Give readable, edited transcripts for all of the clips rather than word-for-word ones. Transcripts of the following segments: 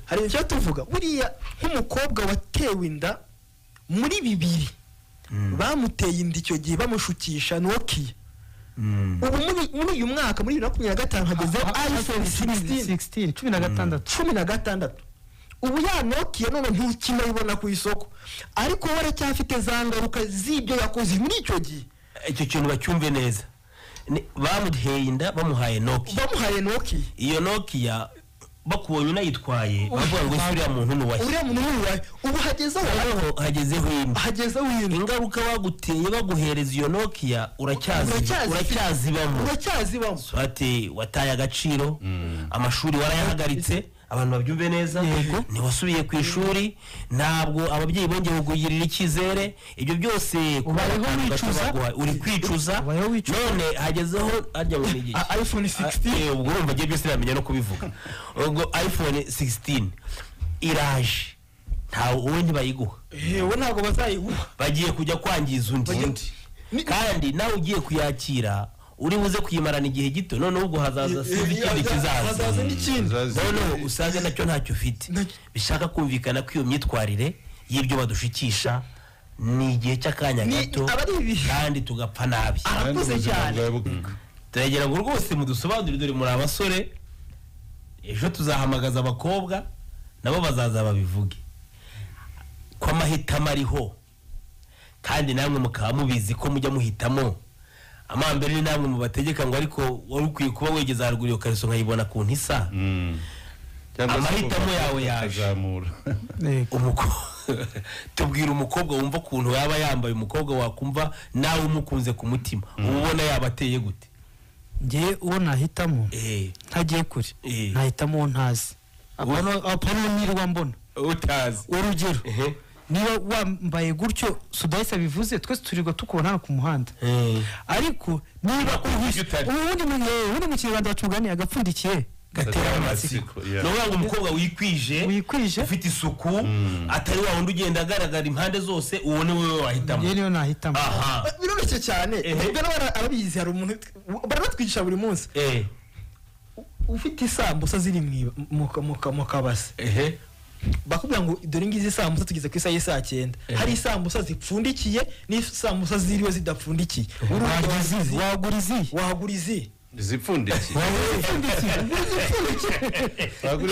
hari icyo tuvuga buriya nk'umukobwa watewe inda muri 2 bamuteye inda icyo gihe bamushukisha Nokia ubu muri uyu mwaka muri 2025 hageze iPhone 16 16 ubu ya Nokia none ntukinayibona ku isoko ariko waracyafite zangaruka z'ibyo yakoze muri icyo gihe icyo kintu bacyumve neza bamuteye inda bamuhaye Nokia iyo Nokia bakubonye unayitwaye bavuga ngo uriya muntu nuwaye ubu hagezeho ingaruka baguteye baguhereza iyo Nokia uracyazibamo ati wataye agaciro amashuri warayahagaritse abantu babyumve neza ni wasubiye ku ishuri ntabwo ababyeyi bongeye kugirira ikizere ibyo byose uri kwicuza none hagezeho ajya mu migi iPhone 16 ubwo urumva giye byose namenya no kubivuga ubwo iPhone 16 iraje ntawe ubundi bayiguha we ntabwo bazayiguha bagiye kujya kwangiza undi kandi nawe ugiye kuyakira uri buze kuyimarana igihe gito none ubwo hazaza ikindi kizaza none usanze nacyo ntacyo ufite bishaka kumvikana ko iyo myitwarire y'ibyo badushikisha ni igihe cy'akanya gato kandi tugapfa nabi arakuze cyane turagera ngo rwose mudusobanurire dore muri abasore ejo tuzahamagaza abakobwa nabo bazaza babivuge ko amahitamo ariho kandi namwe mukaba mubizi ko mujya muhitamo amambere ni namwe mu bategeka ngo ariko wari ukwiye kuba wegeze haruguru yo kariso nkayibona ku ntisa amahitamo yawe yazamura tubwira umukobwa wumva kuntu yaba yambaye umukobwa wakumva nawe umukunze ku mutima ubona yabateye gute ngiye uwo nahitamo ntagiye kure nahitamo ntazi apano nirwa mbona utazi urugero niba wambaye gutyo Sudahisa bivuze twese turirwa tukubona ku muhanda ariko niba ubundi mu Kinyarwanda bacugani agapfundikiye gatera amatsiko no ngo umukobwa wikwije ufite isuku atari wa wundi ugenda agaragara impande zose ubone wewe wahitamo niyo nahitamo biroroshye cyane ubwo ababizi hari umuntu baratwigisha buri munsi ufite isambusa ziri mu kabase bakubwira ngo dore ngizi isambusa tugeze ku isaha y'isa 9 hari isambusa zipfundikiye n'isambusa ziriwe zidapfundikiye wagurizi zipfundikiye ntabwo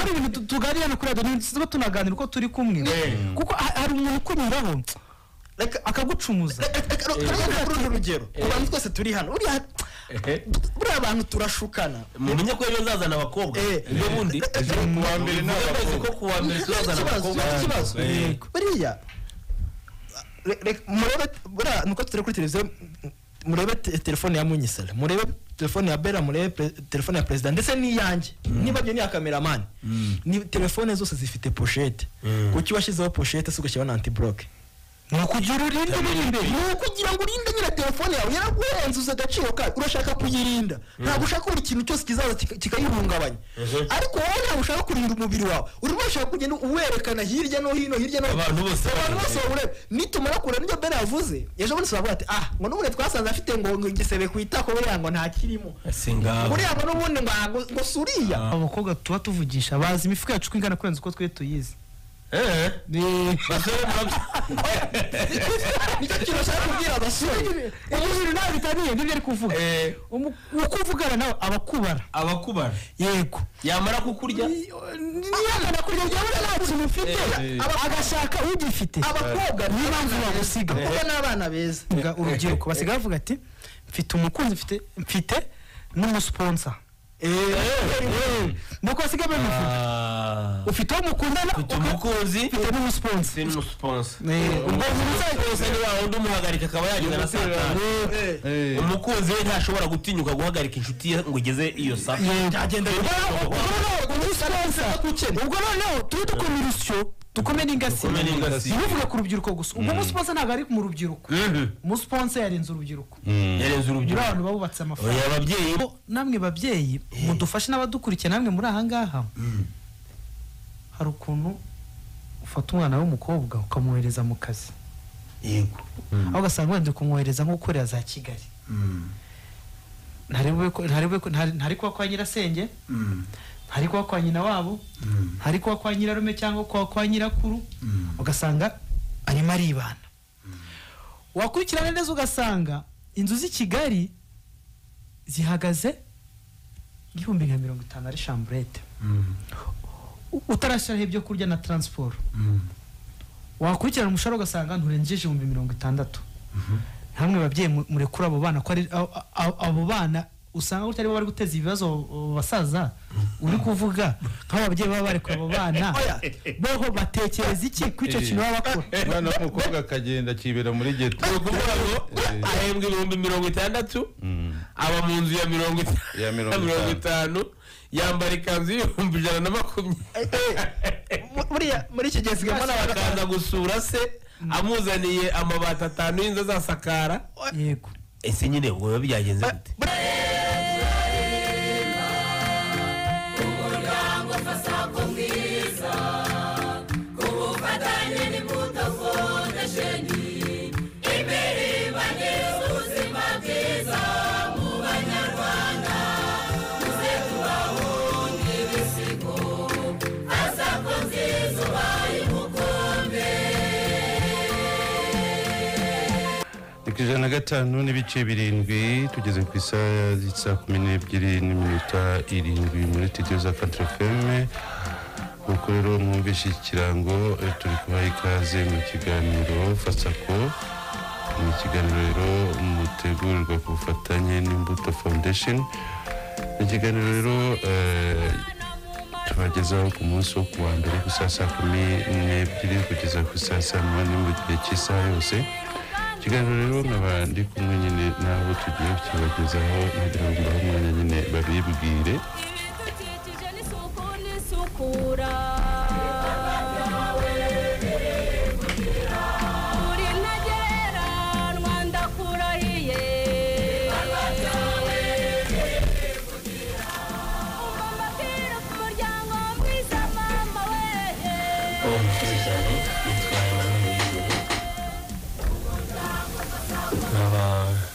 ari ibintu tuganira no kuri radio tuba tunaganira uko turi kumwe kuko hari umuntu ukunyuraho akagucumuza urugero abantu twese turi hano buriya abantu turashukana mumenye ko ejo nzazana abakobwa ejo bundi kuwa mbere n'abakobwa ko kuwa mbere tuzazana abakobwa ikibazo buriya buriya nuko turi kuri televiziyo murebe telefone ya Munyisala murebe telefone ya Bella murebe telefone ya president ndetse niyanjye niba byo ni cameraman ni telefone zose zifite pochette kuki washizeho pochette sugashyira anti block nukugira urinde imbere nukugira ngo urinde nyira telefone yawe yaraguhenzuza agaciro ka urashaka kuyirinda ntabwo ushaka buri kintu cyose kizaza kikayihungabanya ariko wowe ntabwo ushaka kurinda umubiri wawe urimo ushaka kugenda uwerekana hirya no hino abantu bose urebe nitumara kure n'ibyo Bella yavuze ejo bundi sabavuga ati ngo n'ubure twasanze afite ngo igisebe kwitako buriya ngo nta kirimo buriya ngo n'ubundi ngo suriya abakobwa tuba tuvugisha bazi imifuka yacu ingana kurenza uko twe tuyizi nicyo kintu ashaka kubwira abasore ibintu nawe bitaniye n'ibyo ari kuvuga uko uvugana nawe abakubara yego yamara kukurya yamara kurya yabona nta kintu ufite agashaka ugifite abakobwa n'impamvu bagusiga kuko n'abana beza urubyiruko basigaye bavuga ati mfite umukunzi mfite n'umusponsor nuko asigaye babivuga ufite umukundana umukunzi ufite n'umusponsor ubwo umusayose ni wa wundi umuhagarika akaba yagize na satani umukunzi we ntashobora gutinyuka guhagarika inshuti ye ngo igeze iyo saa byagenda ubwo noneho turi dukomerusyo dukomene ingasi bivuga ku rubyiruko gusa ubwo umusponsor ntabwo ari mu rubyiruko umusponsor yarenze urubyiruko abantu babubatse amafaranga ababyeyi namwe babyeyi mudufashe n'abadukurikiye namwe muri aha ngaha hari ukuntu ufata umwana w'umukobwa ukamwohereza mu kazi yego aho ugasanga wenda kumwohereza nko gukorera za Kigali ntari kuba kwa nyirasenge hari kuba kwa nyina wabo hari kuba kwa nyirarume cyangwa kwa nyirakuru ugasanga arimo aribana wakurikirana neza ugasanga inzu z'i Kigali zihagaze 150 ari chambrette utarashiraho ibyo kurya na transport wakurikirana umushahara ugasanga nturengeje 60,000 hamwe babyeyi murekura abo bana ko ari abo bana usanga utari bari guteza ibibazo basaza uri kuvuga nk'ababyeyi baba bari ku abo bana boho batekereza iki kwico kintu baba bakora mwana w'umukobwa akagenda kibera muri geto kuvuga ngo ahembwa 60,000 aba mu nzu ya 50 yambara ikanzu y'ibihumbi 120 muri iki gihe sigama n'abakaza gusura se amuzaniye amabati 5 y'inzu azasakara yego ese nyine ubwo byagenze gute Ijana na 5 n'ibice 7 tugeze ku isaha y'isa 12 n'iminota 7 muri studio za Centre FM. Uko rero mwumvishe ikirango turi kubaha ikaze mu kiganiro Fasako. Ni ikiganiro rero mutegurirwa ku bufatanye n'Imbuto Foundation. Ikiganiro rero tubagezaho ku munsi wo kuwa mbere ku saa 12 kugeza ku saa 8 mu gihe cy'isaha yose. Kiganiro rero n'abandi kumwe nyine nabo tugiye kubagezaho nagira ngo umwanya nyine babibwire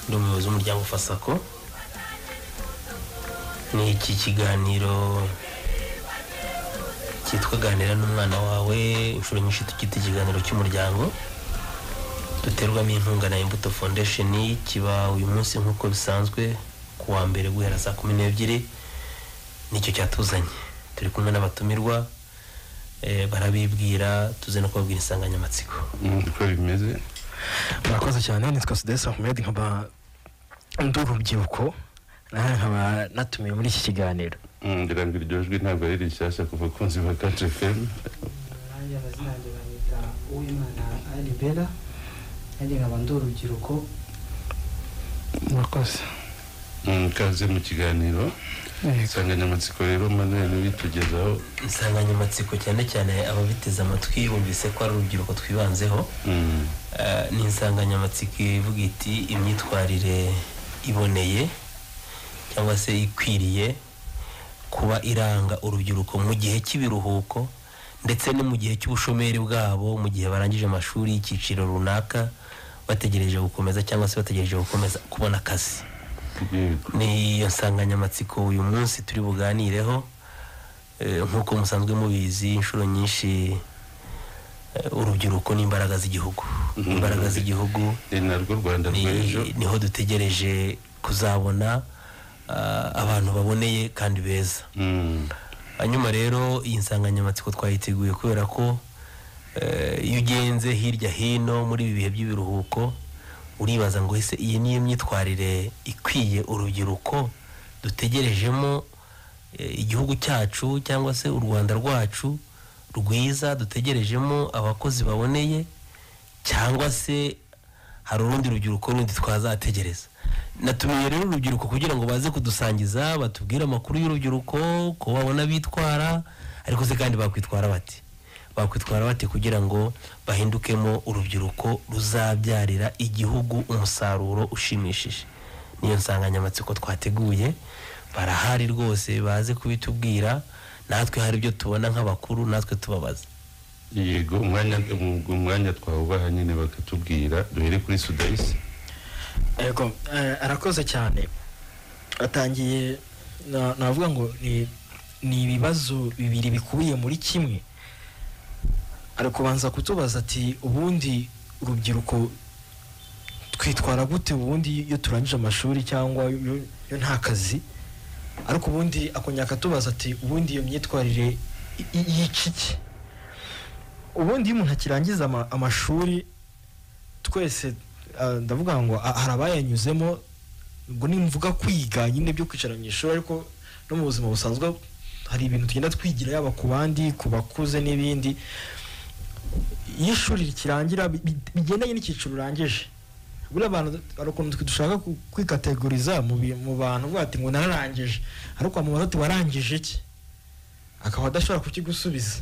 n'umuyobozi w'umuryango Fasako. Ni iki kiganiro cyitwa ganira n'umwana wawe inshuro nyinshi tukita ikiganiro cy'umuryango duterwamo inkunga na Imbuto Foundation. Kiba uyu munsi nk'uko bisanzwe kuwa mbere guhera saa 12 nicyo cyatuzanye. Turi kumwe n'abatumirwa barabibwira tuze no kubabwira insanganyamatsiko uko bimeze. murakoze cyane nitwa Sudesa Ahmed nkaba ndurubyiruko nkaba natumiye muri iki kiganiro. Ngira ngo iryo jwi ntabwo ari rishyashya kuva ku nzi ba Centre FM. nanjye amazina yanjye banyita Uwimana Alibera nanjye nkaba ndurubyiruko. murakoze Kaze mu kiganiro. Insanganyamatsiko rero Manuel witugezaho. Insanganyamatsiko cyane cyane ababiteze amatwi bumvise ko ari urubyiruko twibanzeho. Ni insanganyamatsiko ivuga iti imyitwarire iboneye cyangwa se ikwiriye kuba iranga urubyiruko mu gihe cy'ibiruhuko ndetse no mu gihe cy'ubushomeri bwabo mu gihe barangije amashuri y'ikiciro runaka bategereje gukomeza cyangwa se bategereje gukomeza kubona akazi. Ni iyo nsanganyamatsiko uyu munsi turi buganireho. Nk'uko musanzwe mubizi inshuro nyinshi urubyiruko n'imbaraga z'igihugu. Imbaraga z'igihugu narwo Rwanda rw'ejo niho dutegereje kuzabona abantu baboneye kandi beza. Hanyuma rero iyi nsanganyamatsiko twayiteguye kubera ko iyo ugenze hirya hino muri ibi bihe by'ibiruhuko uribaza ngo ese iyi niyo myitwarire ikwiye urubyiruko dutegerejemo igihugu cyacu cyangwa se u Rwanda rwacu rwiza dutegerejemo abakozi baboneye cyangwa se hari urundi rubyiruko rundi twazategereza. Natumiye rero urubyiruko kugira ngo baze kudusangiza batubwire amakuru y'urubyiruko ko babona bitwara ariko se kandi bakwitwara bati kugira ngo bahindukemo urubyiruko ruzabyarira igihugu umusaruro ushimishije. Niyo nsanganyamatsiko twateguye barahari rwose baze kubitubwira natwe hari ibyo tubona nk'abakuru natwe tubabaza. Yego umwanya twawubaha nyine bakatubwira duhere kuri Sudais. Yego arakoze cyane atangiye navuga ngo ni ni ibibazo bibiri bikubiye muri kimwe. Ari kubanza kutubaza ati ubundi urubyiruko twitwara gute ubundi iyo turangije amashuri cyangwa yo nta kazi, ariko ubundi akongera akatubaza ati ubundi iyo myitwarire y'iciki. Ubundi iyo umuntu akirangiza amashuri twese ndavuga ngo hari abayanyuzemo, ngo nimvuga kwiga nyine byo kwicara mu ishuri, ariko no mu buzima busanzwe hari ibintu tugenda twigira yaba ku bandi, ku bakuze n'ibindi. Iyo ishuri rikirangira bigendanye n'icyiciro urangije, buriya abantu barakunze dushaka kwikategoriza mu bantu bati ngo nararangije, ariko mu bantu warangije iki akaba adashobora kukigusubiza.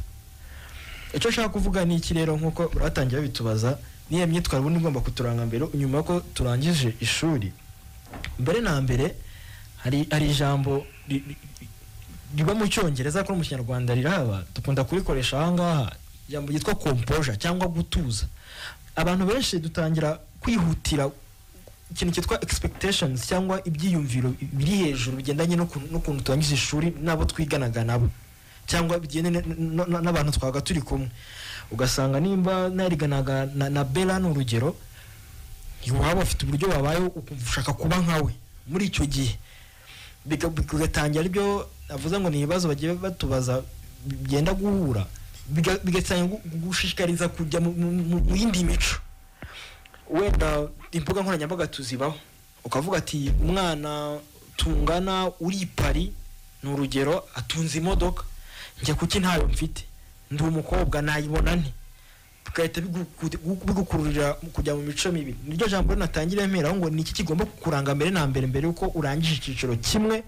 Icyo nshaka kuvuga ni iki rero, nkuko uratangiye bitubaza niyo myitwarire ubundi igomba kuturanga mbere nyuma ko turangije ishuri. Mbere na mbere hari ijambo riba mu Cyongereza ko mu Kinyarwanda riraba, dukunda kurikoresha aha ngaha, ijambo ryitwa composure cyangwa gutuza. Abantu benshi dutangira kwihutira ikintu cyitwa expectations cyangwa ibyiyumviro biri hejuru bigendanye n'ukuntu turangije ishuri nabo twiganaga nabo, cyangwa bigendanye n'abantu twaga turi kumwe. Ugasanga nimba nariganaga na Bella n'urugero, iwabo afite uburyo wabayeho ushaka kuba nkawe muri icyo gihe, bigatangira ibyo avuze ngo ni ibibazo bagiye batubaza bigenda guhura, bigatangira gushishikariza kujya mu yindi mico. Wenda imbuga nkoranyambaga tuzibaho, ukavuga ati umwana tungana uri Paris n'urugero atunze imodoka, njye kuki ntayo mfite, ndi umukobwa nayibona nti, bigahita bigukururira kujya mu mico mibi. Niryo jambo natangira mpera ngo niki kigomba kukuranga mbere na mbere uko urangije icyiciro kimwe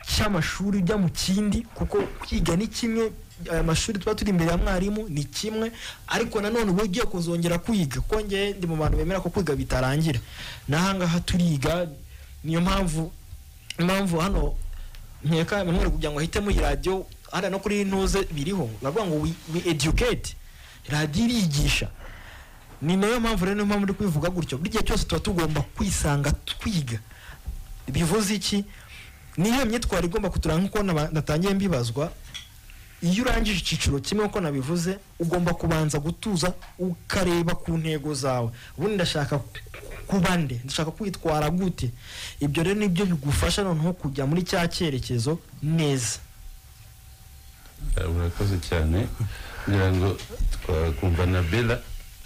cy'amashuri ujya mu kindi, kuko kwiga ni kimwe, amashuri tuba turi imbere ya mwarimu ni kimwe, ariko nanone uba ugiye kuzongera kwiga, kuko njye ndi mu bantu bemera ko kwiga bitarangira. Nahangaha turiga, niyo mpamvu hano nkeka mwere kugira ngo ahitemo radio hada no kuri ntuze biriho, bavuga ngo we educate, radio irigisha. Ni nayo mpamvu rero niyo mpamvu ndi kwivuga gutyo, buri gihe cyose tuba tugomba kwisanga twiga. Bivuze iki? Niyo myitwarire igomba kuturanga uko natangiye mbibazwa. Iyo urangije icyiciro kimwe uko nabivuze, ugomba kubanza gutuza ukareba ku ntego zawe. Ubundi ndashaka kuba nde, ndashaka kwitwara gute. Ibyo rero nibyo bigufasha noneho kujya muri cya cyerekezo neza. Urakoze cyane, ngira ngo twakumva na Bella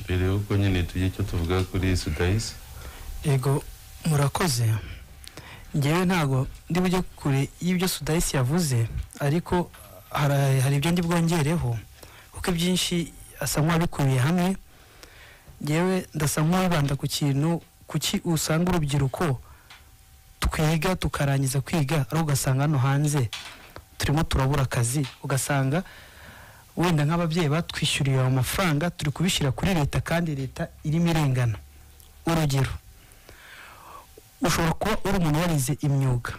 mbere uko nyine tujye cyo tuvuga kuri Sudais. Ego murakoze. Ngewe ntago ndi bujye kure y'ibyo Sudais yavuze, ariko hari ibyo ndi bwongereho kuko byinshi asa nk'abikubiye hamwe. Ngewe ndasa nk'abanda ku kintu kuki usanga urubyiruko twiga tukarangiza kwiga, ari ugasanga hano hanze turimo turabura akazi, ugasanga wenda nk'ababyeyi batwishyuriye amafaranga turi kubishyira kuri leta kandi leta irimo irengana. Urugero, ushobora kuba uri umuntu warize imyuga,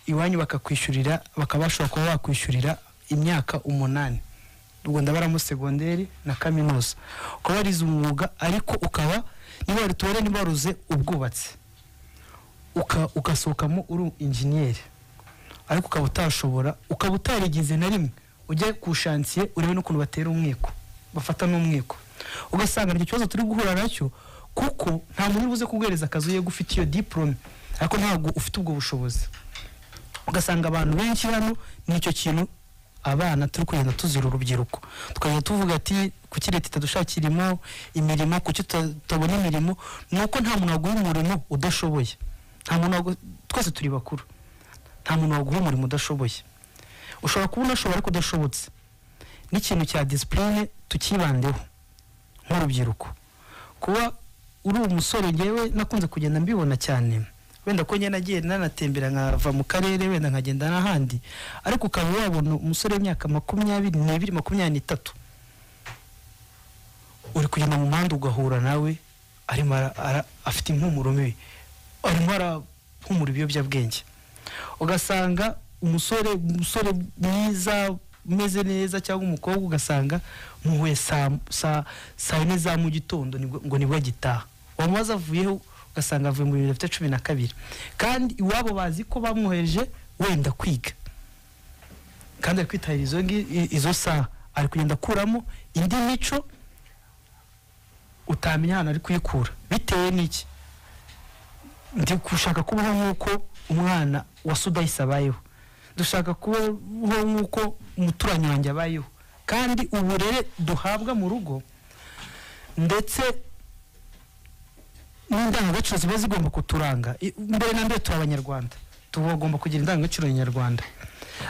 iwanyu bakakwishyurira, bakabashobora kuba bakwishyurira imyaka 8, ubwo ndabara mu segonderi na kaminuza, ukaba warize umwuga, ariko ukaba niba wari tuwere niba waruze ubwubatsi, ukasohokamo uri engineer, ariko ukaba utashobora, ukaba utarigize na rimwe ujye ku shantier urebe n'ukuntu batera umwiko, bafata n'umwiko. Ugasanga icyo kibazo turi guhura nacyo, kuko nta muntu ubuze kuguhereza akazi uye gufite iyo diplome, ariko ntabwo ufite ubwo bushobozi. Ugasanga abantu benshi hano nicyo kintu abana turi kugenda tuzira urubyiruko, tukajya tuvuga ati kuki leta itadushakirimo imirimo, kuki tutabona imirimo. Nuko nta muntu waguha umurimo udashoboye, nta muntu, twese turi bakuru, nta muntu waguha umurimo udashoboye. Ushobora kuba unashobora ariko udashobotse. N'ikintu cya discipline tukibandeho nk'urubyiruko. Kuba uri umusore, ngewe nakunze kugenda mbibona cyane, wenda ko nyene nagiye nanatembera nkava mu karere wenda nkagenda n'ahandi, ariko ukaba wabona umusore w'imyaka 22 23 uri kugenda mu muhanda ugahura nawe arimo afite impumuro mibi, arimo arahumura ibiyobyabwenge. Ugasanga umusore mwiza umeze neza, cyangwa umukobwa ugasanga muhuye saa 4 za mu gitondo ngo nibwo gitaha, wamubaza avuyeho ugasanga avuye mu 2012, kandi iwabo bazi ko bamwoheje wenda kwiga. kandi ari kwitabira izo saha ari kugenda akuramo indi mico utamenya ahantu ari kuyikura bitewe n'iki ndi gushaka kubaho nk'uko umwana wa Sudahise abayeho dushaka kubaho nk'uko umuturanyi wanjye abayeho kandi uburere duhabwa mu rugo ndetse n'indangagaciro ziba zigomba kuturanga mbere na mbere turi abanyarwanda tugomba kugira indangagaciro nyarwanda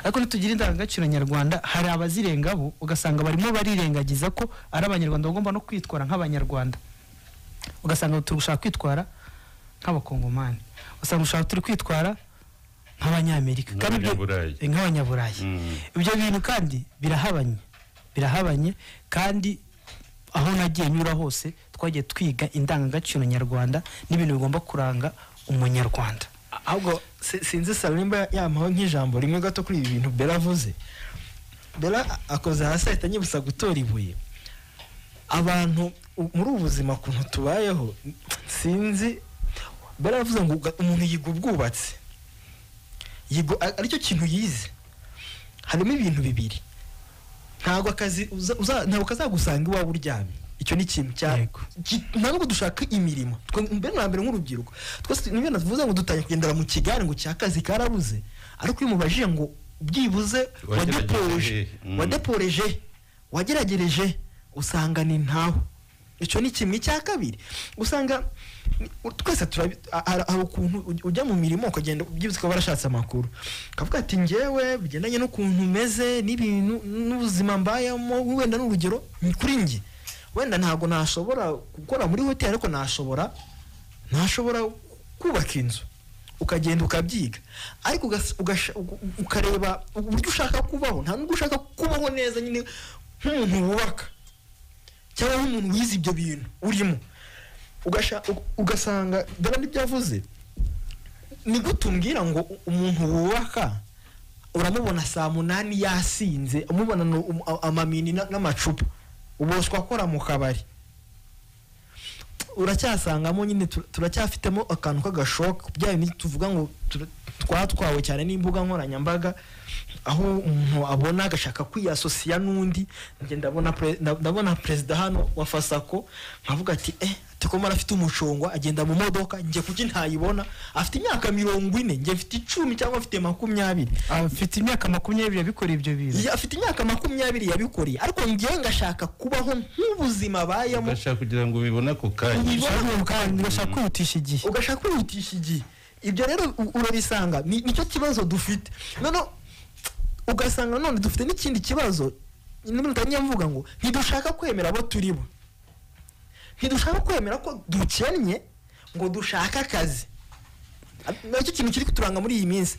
ariko nitugira indangagaciro nyarwanda hari abazirengaho ugasanga barimo barirengagiza ko ari abanyarwanda bagomba no kwitwara nk'abanyarwanda ugasanga turi gushaka kwitwara nk'abakongomani ugasanga ushaka turi kwitwara nk'abanyamerika kandi nk'abanyaburayi ibyo bintu kandi birahabanye kandi aho nagiye nyura hose twagiye twiga indangagaciro nyarwanda n'ibintu bigomba kuranga umunyarwanda ahubwo sinzi Salimba yamaho nk'ijambo rimwe gato kuri ibi bintu Bella avuze. Bella akoze hasi ahita nyibusa gutora ibuye. Abantu muri ubuzima kuntu tubayeho sinzi Bella avuze ngo umuntu yiga ubwubatsi yigo aricyo kintu yize harimo ibintu bibiri ntabwo akazi ntabwo kazagusanga iwawe uryamye icyo ni kintu cyariko ntabwo dushaka imirimo mbere na mbere nk'urubyiruko twese niyo navuze ngo dutanye kugendera mu kigare ngo cyakazi karabuze ariko iyo mubajije ngo byibuze wadeporeje wageragereje usanga ni ntaho icyo ni kimwe cya kabiri usanga twese hari ukuntu ujya mu mirimo ukagenda byibuze ko barashatse amakuru kavuga ati ngewe bigendanye n'ukuntu meze n'ibintu n'ubuzima mbayemo wenda n'urugero kuri nge wenda ntabwo nashobora gukora muri hoteli ariko nashobora kubaka inzu ukagenda ukabyiga ariko ukareba uburyo ushaka kubaho nta nubwo ushaka kubaho neza nyine nk'umuntu wubaka cyangwa nk'umuntu wize ibyo bintu urimo ugasanga dore n'ibyavuze ni gutumbwira ngo umuntu wubaka uramubona saa 8 yasinze umubona amamini n'amacupa uboshwa akora mu kabari uracyasangamo nyine turacyafitemo akantu k'agashoka byayo ni tuvuga ngo twatwawe cyane n'imbuga nkoranyambaga aho umuntu abona agashaka kwiyasosiya n'undi ndabona president hano wa Fasako nkavuga ati ko afite umucungwa agenda mu modoka nje kuki ntayibona afite imyaka 40 nje mfite 10 cyangwa afite 20 afite imyaka 20 yabikora ibyo bintu afite imyaka 20 yabikoriye ariko ngiye ngashaka kubaho nk'ubuzima bayamo ugashaka kugira ngo ubibona ko kandi ugashaka kwihutisha igihe ibyo rero urabisanga nicyo kibazo dufite none ugasanga none dufite n'ikindi kibazo n'umuntu mvuga ngo ntidushaka kwemera abo turibo ntidushaka kwemera ko dukennye ngo dushaka akazi nacyo kintu kiri kuturanga muri iyi minsi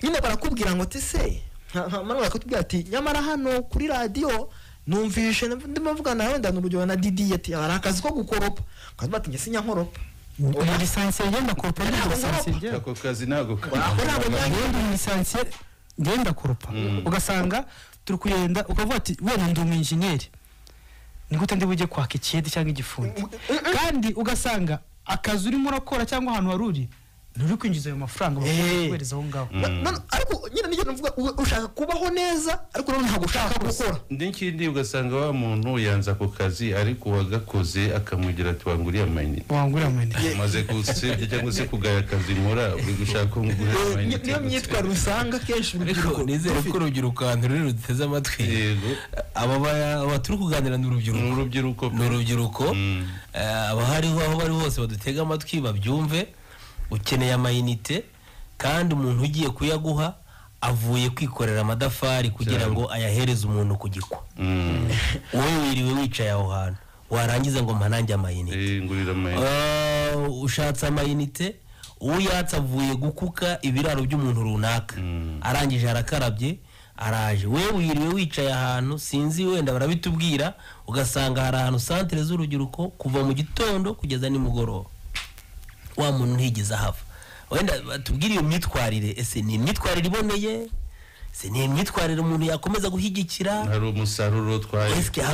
nyine barakubwira ngo tese mara bakatubwira ati nyamara hano kuri radio numvishe ndimo mvugana nawe ndanurugero na Didi ati hari akazi ko gukoropa kandi bati ngese nyankoropa lisansi yenda koropa ako kazi nago lisansi ngenda koropa ugasanga turi kugenda ukavuga ati wena ndi umunjeniyeri nigute ndi bujye kwaka ikiyede cyangwa igifundi kandi ugasanga akazi urimo urakora cyangwa ahantu waruri nturi kwinjiza ayo mafaranga bakwereza aho ngaho ariko nyine niyo navuga ushaka kubaho neza ariko ntabwo ushaka gukora ndikindi ugasanga wa muntu yanza ku kazi ariko wagakoze akamugira ati wanguriye amayinite maze gusebye cyangwa se kugaya akazi nkora uri gushaka ngurira amayinite niyo myitwa rusanga kenshi urubyiruko nizere ko urubyiruko kandi ruteze amatwi aba turi kuganira n'urubyiruko aba hariho aho bari hose badutega amatwi babyumve ukeneye amayinite kandi umuntu ugiye kuyaguha avuye kwikorera amadafari kugira ngo ayahereze umuntu ku gikwa wowe wiriwe wicaye aho hantu warangiza ngo mpanange amayinite ushatse amayinite uyatsa avuye gukuka ibiraro by'umuntu runaka arangije arakarabye araje wewe wiriwe wicaye ahantu sinzi wenda barabitubwira ugasanga hari ahantu santere z'urubyiruko kuva mu gitondo kugeza nimugoroba wa muntu ntigeze ahava wenda batubwira iyo myitwarire ese ni imyitwarire iboneye se ni imyitwarire umuntu yakomeza guhigikira hari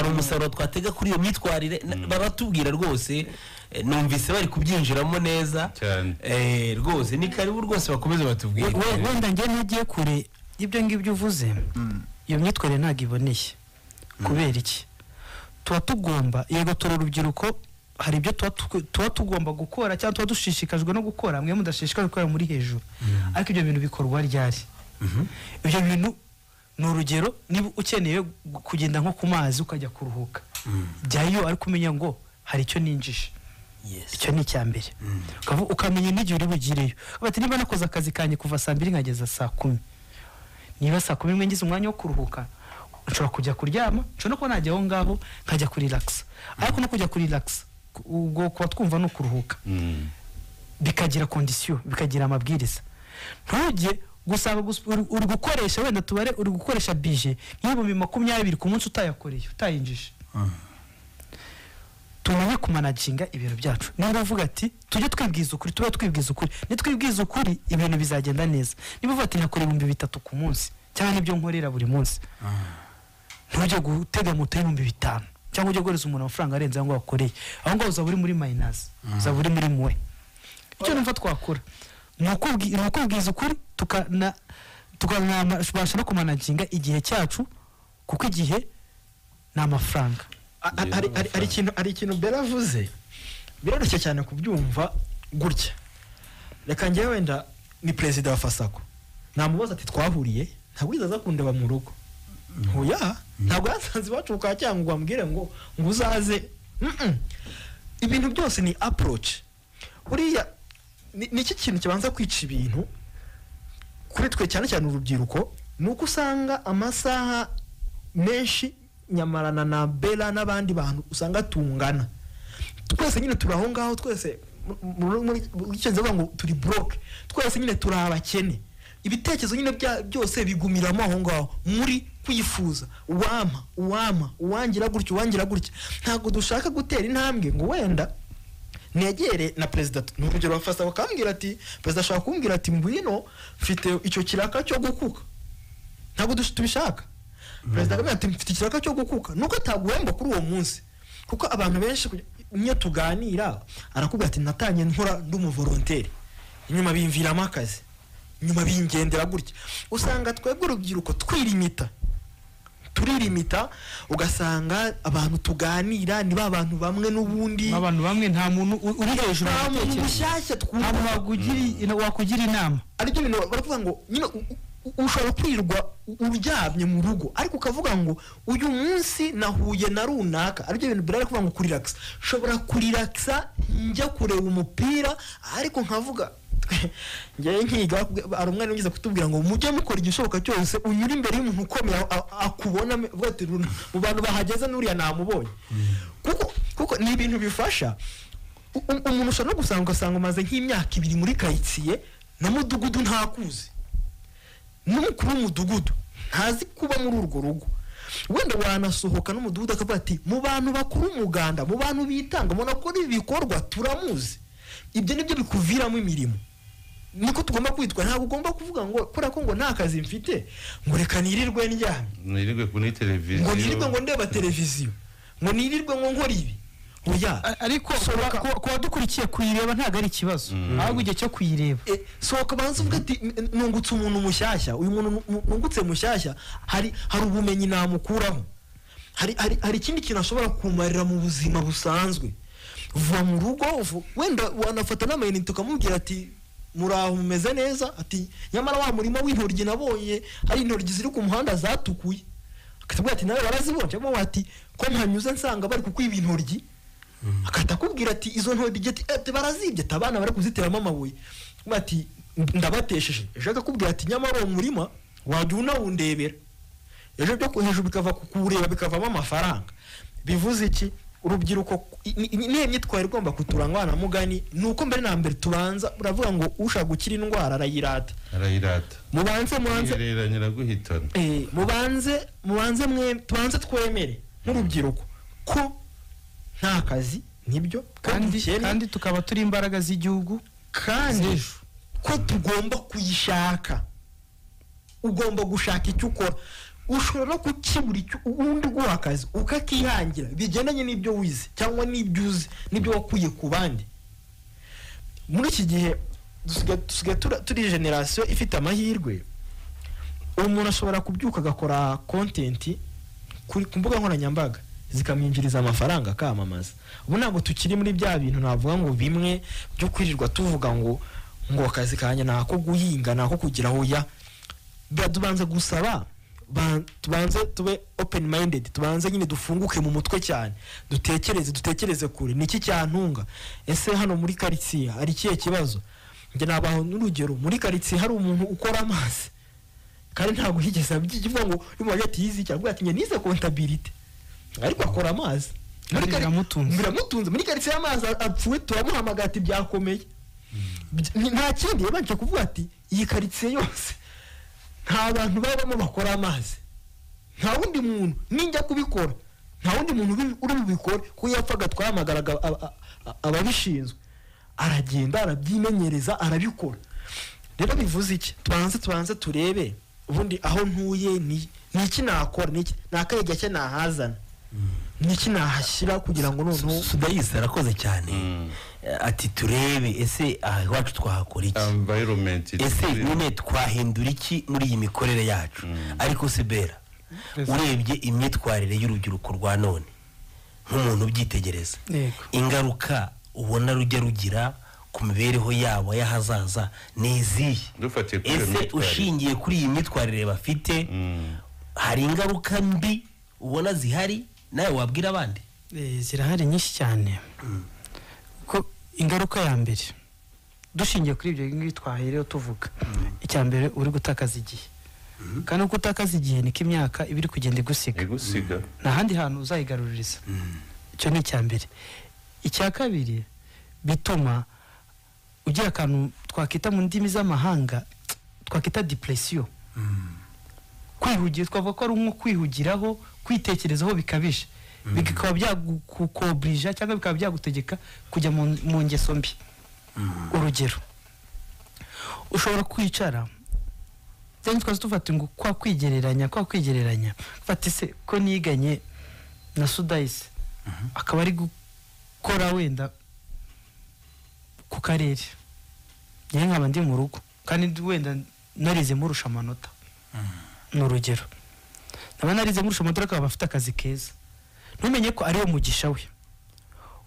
umusaruro twatega kuri iyo myitwarire baratubwira rwose numvise bari kubyinjiramo neza cyane rwose ni karibu rwose bakomeze batubwire wenda ngiye ntagiye kure ibyo ngibyo uvuze iyo myitwarire ntabwo iboneye kubera iki tuba tugomba yego turi urubyiruko hari ibyo tuba tugomba gukora cyangwa tuba dushishikajwe no gukora mwe mudashishikajwe gukora muri hejuru ariko ibyo bintu bikorwa ryari ibyo bintu ni urugero niba ukeneye kugenda nko ku mazi ukajya kuruhuka jyayo ariko umenya ngo hari icyo ninjije icyo ni icya mbere ukamenya n'igihe uri bugireyo bati niba nakoze akazi kanjye kuva saa 2 nkageza saa 10 niba saa 10 mwe ngize umwanya wo kuruhuka nshobora kujya kuryama nshobora no kuba najya aho ngaho nkajya kuri relax ariko no kujya kuri relax ubwo kuba twumva no kuruhuka bikagira condition bikagira amabwiriza ntujye gusaba uri gukoresha wenda tubare uri gukoresha budget nk'ibihumbi 20 ku munsi utayakoreye utayinjije tumenye kumanaginga ibintu byacu niba uvuga ati tujye twibwiza ukuri tuba twibwiza ukuri nitwibwiza ukuri ibintu bizagenda neza niba uvuga ati nakora 3,000 ku munsi cyangwa nibyo nkorera buri munsi ntujye gutega moto y'5,000 cyangwa ujye guhereza umuntu amafaranga arenze ngo wakoreye aho ngaho uzaba uri muri minus uzaba uri muri mwe icyo numva twakora nukubwiza ukuri tukanabasha no kumanaginga igihe cyacu kuko igihe ni amafaranga ari ikintu Bella avuze biroroshye cyane kubyumva gutya reka njyewe wenda ni perezida wa Fasako namubaza ati twahuriye ntabwo yizaza kundeba mu rugo hoya ntabwo yasanze bacuka cyangwa ambwire ngo uzaze ibintu byose ni approach uriya ni iki kintu kibanza kwica ibintu kuri twe cyane cyane urubyiruko nuko usanga amasaha menshi nyamarana na Bella n'abandi bantu usanga tungana twese nyine turaho ngaho twese muri icyo ngo turi broke twese nyine turi abakene ibitekerezo nyine byose bigumiramo aho ngaho muri kwifuza uwangira gutya ntabwo dushaka gutera intambwe ngo wenda negere na president n'urugero bafasa bakambwira ati president ashaka kumbwira ati mbwino mfite icyo kiraka cyo gukuka ntabwo tubishaka president akamenya ati mfite ikiraka cyo gukuka nuko ataguhemba kuri uwo munsi kuko abantu benshi niyo tuganira arakubwira ati natanye nkora ndumuvolontaire inyuma bimviramo akazi inyuma bingendera gutya usanga twebwe urubyiruko turirimita ugasanga abantu tuganira niba abantu bamwe n'ubundi abantu bamwe nta muntu uri hejuru y'amashyashya wakugira inama ariko ibintu baravuga ngo nyine ushobora kwirwa uryamye mu rugo ariko ukavuga ngo uyu munsi nahuye na runaka ariko ibintu birara kuvuga ngo kurelax shobora kurelaxa njya kureba umupira ariko nkavuga ngiye nkiga ari umwana ngize kutubwira ngo mujye mukora igishoboka cyose unyura imbere y'umuntu ukomeye akubona mu bantu bahageze n'uriya namubonye kuko ni ibintu bifasha umuntu ushobora no gusanga umaze nk'imyaka 2 muri karitsiye na mudugudu ntakuzi n'umukuru w'umudugudu ntazi kuba muri urwo rugo wenda wanasohoka n'umudugudu akavuga ati mu bantu bakuru umuganda mu bantu bitanga mubona ko ibikorwa turamuzi ibyo nibyo bikuviramo imirimo niko tugomba kwitwa ntabwo ugomba kuvuga ngo kora ko ngo nta kazi mfite ngo reka nirirwe ndyamye nirirwe kuri televiziyo ngo nirirwe ngo ndeba televiziyo ngo nirirwe ngo nkora ibi oya ariko kuba dukurikiye kuyireba ntabwo ari ikibazo ahubwo igihe cyo kuyireba sohoka banza uvuga ati nungutse umuntu mushyashya uyu muntu nungutse mushyashya hari ubumenyi namukuraho hari ikindi kintu ashobora kumarira mu buzima busanzwe vuba mu rugo wenda wanafata n'amayinite ukamubwira ati muraho mumeze neza ati nyamara wa murimo w'intoryi nabonye hari intoryi ziri ku muhanda zatukuye akatubwira ati nawe warazibonye cyangwa wati ko mpanyuze nsanga bari kukwiba intoryi akatakubwira ati izo ntoryi ati barazibye abana bari kuziteramo amabuye ati ndabatesheje ejo akakubwira ati nyamara uwo murima wajya unawundebera ejo byo hejuru bikava kukureba bikavamo amafaranga bivuze iki urubyiruko niye myitwarire igomba kuturangwa na mugani nuko mbere na mbere tubanza uravuga ngo ushaka gukira indwara arayirata mubanze twemere nk'urubyiruko ko nta kazi nibyo kandi tukaba turi imbaraga z'igihugu kandi ko tugomba kuyishaka ugomba gushaka icyo ukora ushobora no kukibura ubundi guha akazi ukakihangira bigendanye n'ibyo wize cyangwa n'ibyo uzi n'ibyo wakuye ku bandi muri iki gihe dusigaye turi generation ifite amahirwe umuntu ashobora kubyuka agakora content ku mbuga nkoranyambaga zikamwinjiriza amafaranga akamamaza. Ubu ntabwo tukiri muri bya bintu navuga ngo bimwe byo kwirirwa tuvuga ngo akazi kanya nako guhinga nako kugira hoya. Tubanze gusaba tubanze tube open minded, tubanze nyine dufunguke mu mutwe cyane, dutekereze kure niki cyantunga. Ese hano muri quartier ari kiye kibazo? Nge nabaho n'urugero, muri quartier hari umuntu ukora amazi kandi ntabwo higeze abyivuga ngo bimubaje ati yizi cyangwa ati nize contabilité, ariko akora amazi muri biramutunze muri quartier y'amazi apfuye turamuhamagara ati byakomeye. Nta kindi yabanje kuvuga ati iyi quartier yose nta bantu babamo bakora amazi, nta wundi muntu ninjya kubikora, nta wundi muntu uri bubikore ko yapfaga twahamagaraga ababishinzwe, aragenda arabyimenyereza arabikora. Rero bivuze iki? Tubanze turebe ubundi aho ntuye ni iki nakora, nakayijya cye nahazana, niki nahashyira kugira ngo noneho. Sudayisa arakoze cyane. Ati turebe ese iwacu twahakora iki, environment ese nyine twahindura iki muri iyi mikorere yacu. Ariko Sibera, urebye imyitwarire y'urubyiruko rwa none nk'umuntu ubyitegereza, ingaruka ubona rujya rugira ku mibereho yabo y'ahazaza ni izihe? Ese ushingiye kuri iyi myitwarire bafite hari ingaruka mbi ubona zihari nawe wabwira abandi? Zirahari nyinshi cyane. Ko ingaruka ya mbere dushingiye kuri ibyo ngibi twahereho tuvuga, icya mbere uri gutakaza igihe, kandi uko utakaza igihe niko imyaka ibiri kugenda igusiga, nta handi hantu uzayigaruririza. Icyo ni icya mbere. Icya kabiri, bituma ugira akantu twakita mu ndimi z'amahanga twakita depression. Kwihugira, twavuga ko ari nko kwihugiraho, kwitekerezaho bikabije, bikaba byagukobrija cyangwa bikaba byagutegeka kujya mu ngeso mbi. Urugero, ushobora kwicara cyangwa twaza tufata ngo kwa kwigereranya fata ise ko niganye na Sudayise akaba ari gukora wenda ku karere, yewe nkaba ndi mu rugo kandi wenda narize murusha amanota. N'urugero, naba narize murusha amanota akaba afite akazi keza, ntumenye ko ari wo mugisha we,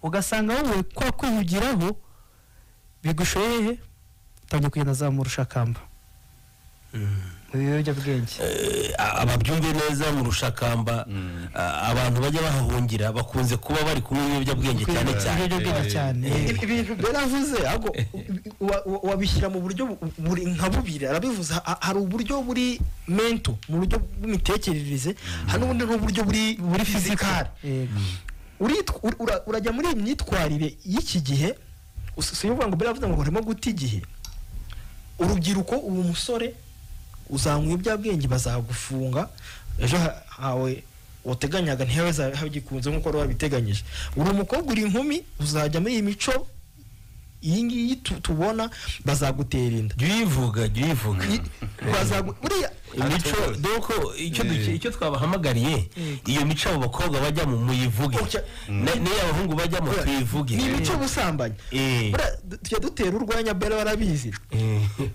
ugasanga wowe kwa kwihugiraho bigushoye tangiye kugenda zamurusha kamba ibiyobyabwenge. Ababyumve neza mu rushakamba, abantu bajya bahahungira bakunze kuba bari kumwe n'ibiyobyabwenge cyane. Ibintu beravuze ahubwo wabishyira mu buryo buri nka bubiri. Arabivuze, hari uburyo buri mental, mu buryo bw'imitekerereze, hari n'ubundi n'uburyo buri physical. Urajya muri imyitwarire y'iki gihe, usivuga ngo beravuze ngo harimo guta igihe. Urubyiruko, ubu musore uzanywa ibyabwenge bazagufunga, ejo hawe wateganyaga ntihaweza hagikunze nkuko wabiteganyije. Uri umukobwa uri inkumi uzajya muri iyi mico iyi ngiyi tubona, bazagutera inda. Jyivuga buriya imico doko icyo twabahamagariye, iyo mico abo bakobwa bajya mu muyivuge, niyo abahungu bajya mu tuyivuge. Ni imico busambanya. Tujya dutera urwanya bera barabizi.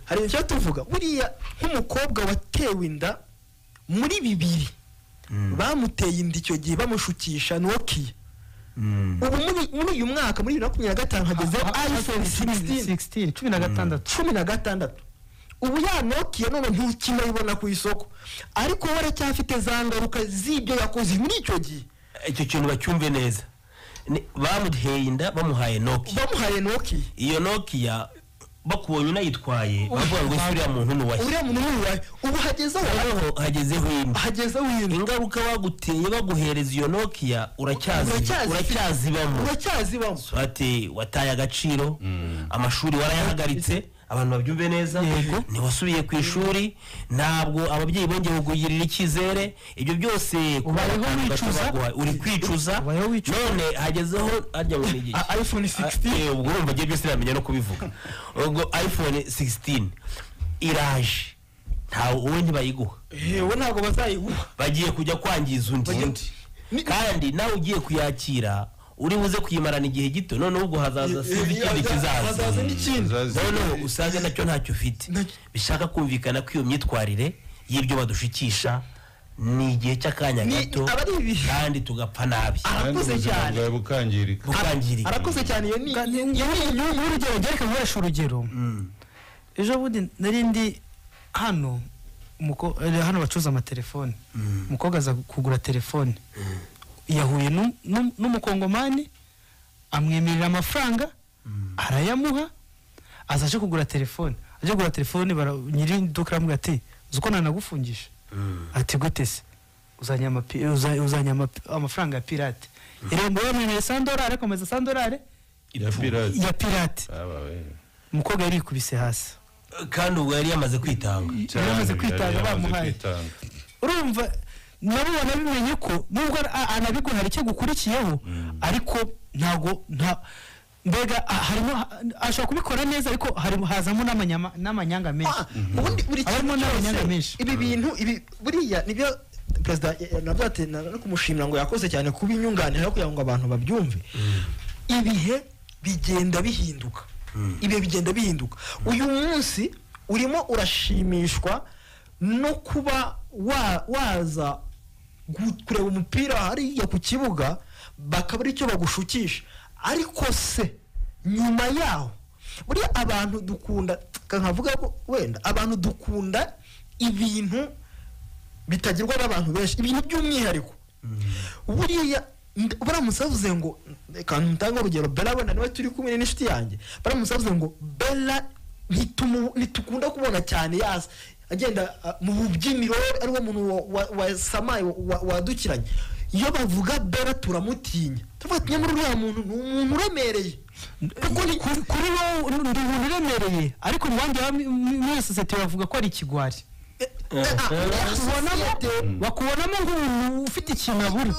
Hari icyo tuvuga, buriya nk'umukobwa watewe inda muri 2000 bamuteye inda icyo gihe bamushukisha Nokia. Ubu muri uyu mwaka muri 2025 hageze iPhone 16 ubu ya Nokia none ntukinayibona ku isoko, ariko waracyafite za ngaruka z'ibyo yakoze muri icyo gihe. Icyo kintu bacyumve neza, bamuheye inda bamuhaye Nokia. Iyo Nokia bakubonye unayitwaye bavuga ngo uriya muntu nuwaye. Ubu hagezeho ingaruka baguteye baguhereza iyo Nokia, uracyazibamo. Ati wataye agaciro, amashuri warayahagaritse. Abantu babyumve neza, ntiwasubiye ku ishuri, ntabwo ababyeyi bongeye kugirira icyizere. Ibyo byose uri kwicuza. None hagezeho arya ngo nigi iPhone 16. Ubwo urumva giye byose namenya no kubivuga. Ubwo iPhone 16 iraje, ntawe ubundi bayiguha. Wowe ntabwo bazayiguha, bagiye kujya kwangiza undi. Kandi nawe ugiye kuyakira uri buze kuyimarana igihe gito, none ubwo hazaza sinzi ikindi kizaza. None usanze nacyo ntacyo ufite. Bishaka kumvikana ko iyo myitwarire y'ibyo badushikisha ni igihe cy'akanya gato kandi tugapfa nabi. Arakoze cyane bukangirika. Arakoze cyane. Iyo ni urugero reka nkoresha urugero. Ejo bundi narindi hano bacuza amatelefone. Umukobwa aza kugura telefone. Yahuye n'umukongomani amwemerera amafaranga arayamuha azaje kugura telefone. Aje kugura telefone nyiri iduka aramubwira ati uzuko nanagufungisha. Ati gute se uzanya amafaranga ya pirate. Irembo yamwemerera $100 ariko amaze $100 ya pirate. Umukobwa yari kubise hasi kandi ubwo yari yamaze kwitanga. Bamuhaye. Urumva nabo banabimenye ko nubwo anabiguha hari cyo gukurikiyeho ariko nta mbega harimo ashaka kubikora neza ariko hazamo n'amanyanga menshi. Harimo n'amanyanga menshi. Ibi bintu buriya nibyo president nabyate no kumushimira ngo yakoze cyane kubinyunganira kugira ngo abantu babyumve. Ibihe bigenda bihinduka. Uyu munsi urimo urashimishwa no kuba waza kureba umupira hariya ku kibuga bakabura icyo bagushukisha. Ariko se nyuma yaho buriya abantu dukunda nkavuga ko wenda abantu dukunda ibintu bitagirwa n'abantu benshi, ibintu by'umwihariko. Buriya baramusavuze ngo kandi mutanga urugero Bella wenda niwe turi kumwe n'inshuti yanjye. Baramusavuze ngo Bella nitukunda kubona cyane yasa agenda mu bubyiniro ari wo muntu wasamaye wadukiranye. Iyo bavuga Bella turamutinya. Tuvuga muri uriya muntu n'umuntu uremereye. Kuri wowe umuntu uremereye ariko n'abandi muri society bavuga ko ari ikigwari. Bakubonamo nk'umuntu ufite ikintu aburi.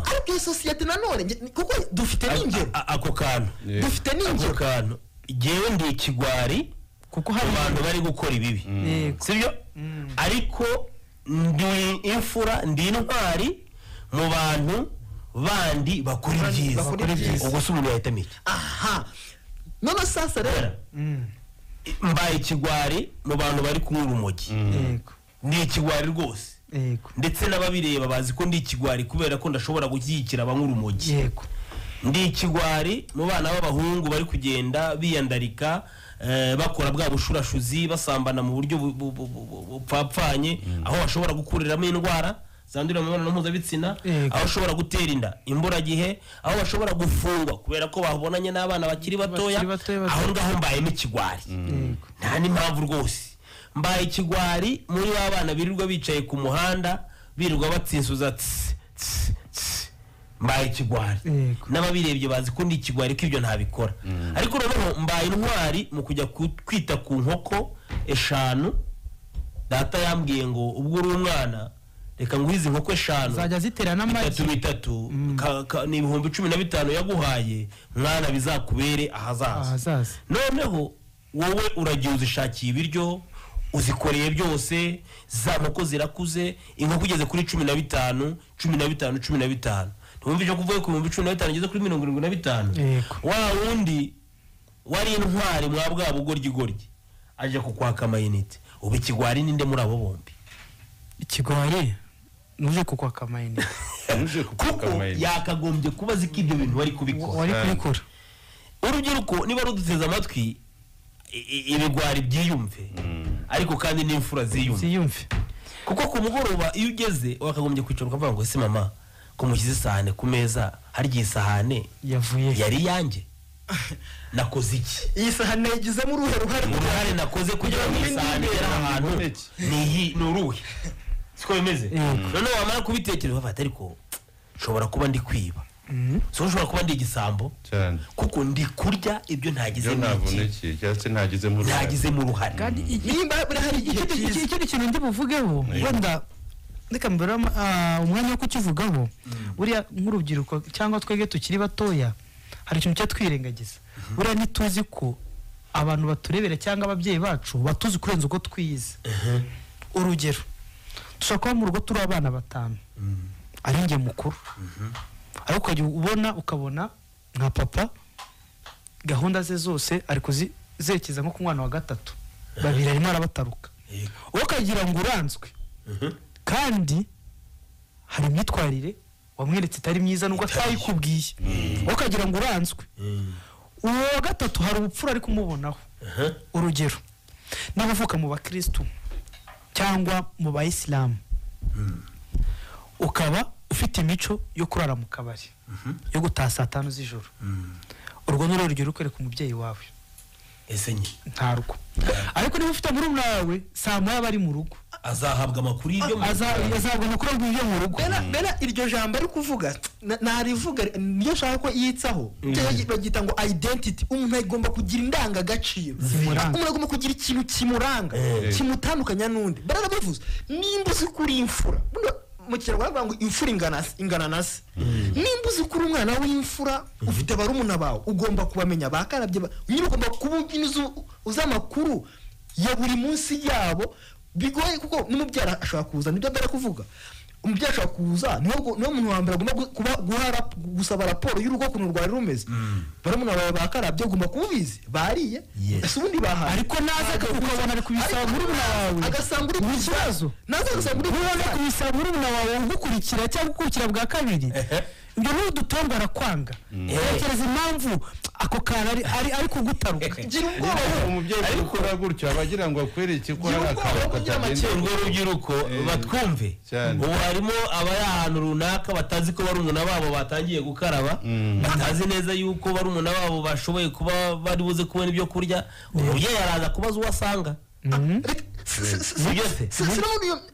Ariko iyi society nanone kuko dufite n'ingero. Ako kantu Dufite n'ingero. Jewe ndi ikigwari kuko hari abantu bari gukora ibibi. Sibyo? Ariko ndi imfura, ndi intwari mu bantu bandi bakora ibyiza. Ubwo se umuntu yahita miki. None sasa rero mbaye ikigwari mu bantu bari kunywa urumogi. Ni ikigwari rwose. Ndetse n'ababireba bazi ko ndi ikigwari kubera ko ndashobora gushyigikira abanywa urumogi. Ndi ikigwari mu bana b'abahungu bari kugenda biyandarika bakora bwa bushurashuzi basambana mu buryo bupfapfanye aho bashobora gukuriramo indwara zandurira mu mibonano mpuzabitsina, aho bashobora gutera inda imburagihe, aho bashobora gufungwa kubera ko babonanye n'abana bakiri batoya. Aho ngaho mbaye n'ikigwari. Nta n'impamvu rwose. Mbaye ikigwari muri ba bana birirwa bicaye ku muhanda birirwa batsinsuza mbaye ikigwari. N'ababirebye bazi ko ndi ikigwari ko ibyo ntabikora. Ariko noneho mbaye intwari mu kujya kwita ku nkoko 5. Data yambwiye ngo ubwo uri umwana reka nguhize inkoko 5 zajya zitera n'amagi 3 ni 15,000 yaguhaye mwana bizakubere ahazaza. Noneho wowe uragiye uzishakiye ibiryo uzikoreye byose, za nkoko zirakuze, inkoko ugeze kuri 15. Tumva cyo kuvuga ku 15 ngeze kuri 75. Wa wundi wari intwari mwabwa bugoryi aje kukwaka amayinite. Ubu ikigwari ninde muri abo bombi? Ikigwari nuje kukwaka amayinite. Kuko yakagombye kubaza ko ibyo bintu wari kubikora. Urubyiruko niba ruduteza amatwi ibigwari byiyumve, ariko kandi n'imfura ziyumve. Kuko ku mugoroba iyo ugeze wakagombye kwicara ukavuga ngo ese mama ko mushyize isahane ku meza hari isahane yavuye yari yanjye nakoze iki? Iyi sahane yagizemo uruhare nakoze kugira ngo isahane yari ahantu ni uruhe? Siko bimeze. Noneho wamara kubitekereza bafata ariko nshobora kuba ndi kwiba, so nshobora kuba ndi igisambo kuko ndi kurya ibyo ntagize mu ruhare. Kandi nimba buri hari ikindi kintu ndi buvugeho wenda ndeka mbere umwanya wo kukivugaho. Buriya nk'urubyiruko cyangwa twege tukiri batoya hari ikintu cyatwirengagiza. Buriya ntituzi ko abantu baturebera cyangwa ababyeyi bacu batuzi kurenza uko twize. Urugero dushaka kuba mu rugo turi abana 5 ari nge mukuru, ariko ukabona nka papa gahunda ze zose ari kuzekeza nko ku mwana wa 3 babiri arimo arabataruka wowe ukagira ngo uranzwe kandi hari imyitwarire wamweretse itari myiza nubwo atayikubwiye wowe ukagira ngo uranzwe uwo wa gatatu hari ubupfura ari kumubonaho urugero niba uvuka mu bakirisitu cyangwa mu bayisilamu ukaba ufite imico yo kurara mu kabari yo gutaha saa 5 z'ijoro urwo ni urugero ukwereka umubyeyi wawe ese nye ntarwo ariko niba ufite murumuna wawe saa moya bari mu rugo azahabwa amakuru y'ibyo azahabwa amakuru y'ibyo mu rugo bena iryo jambo ari kuvuga narivuga niyo shaka ko yitsaho bagita ngo identity umuntu agomba kugira indangagaciro umuntu agomba kugira ikintu kimuranga kimutandukanya n'undi barabivuze nimba uzi kuri imfura mu kinyarwanda ngo imfura ingana na se nimba uzi kuri umwana w'imfura ufite barumuna bawe ugomba kubamenya bakarabye nyine ugomba kububwiniza uzamakuru ya buri munsi yabo bigoye kuko n'umubyara ashobora kuza nibyo dara kuvuga umubyeyi ashobora kuza niho umuntu wa mbere agomba gusaba raporo y'urugo kuntu rwari rumeze barumuna bawe bakarabye ugomba kubizi bariye ese ubundi bahaye ariko naza ukabona ari kubisaba murumuna wawe agasanga uri mu kibazo naza agasanga uri kubisaba murumuna wawe ugukurikira cyangwa gukurikira bwa kabiri ibyo n'udutorwa arakwanga tekereza impamvu ako kana ari kugutaruka gira ubwoba umubyeyi ukora gutyo abagira ngo akwereke ko ari akantu katagenda urwo rubyiruko batwumve ubu harimo abari ahantu runaka batazi ko barumuna babo batangiye gukaraba batazi neza yuko barumuna babo bashoboye kuba bari buze kubona ibyo kurya umubyeyi araza kubaza uwo asanga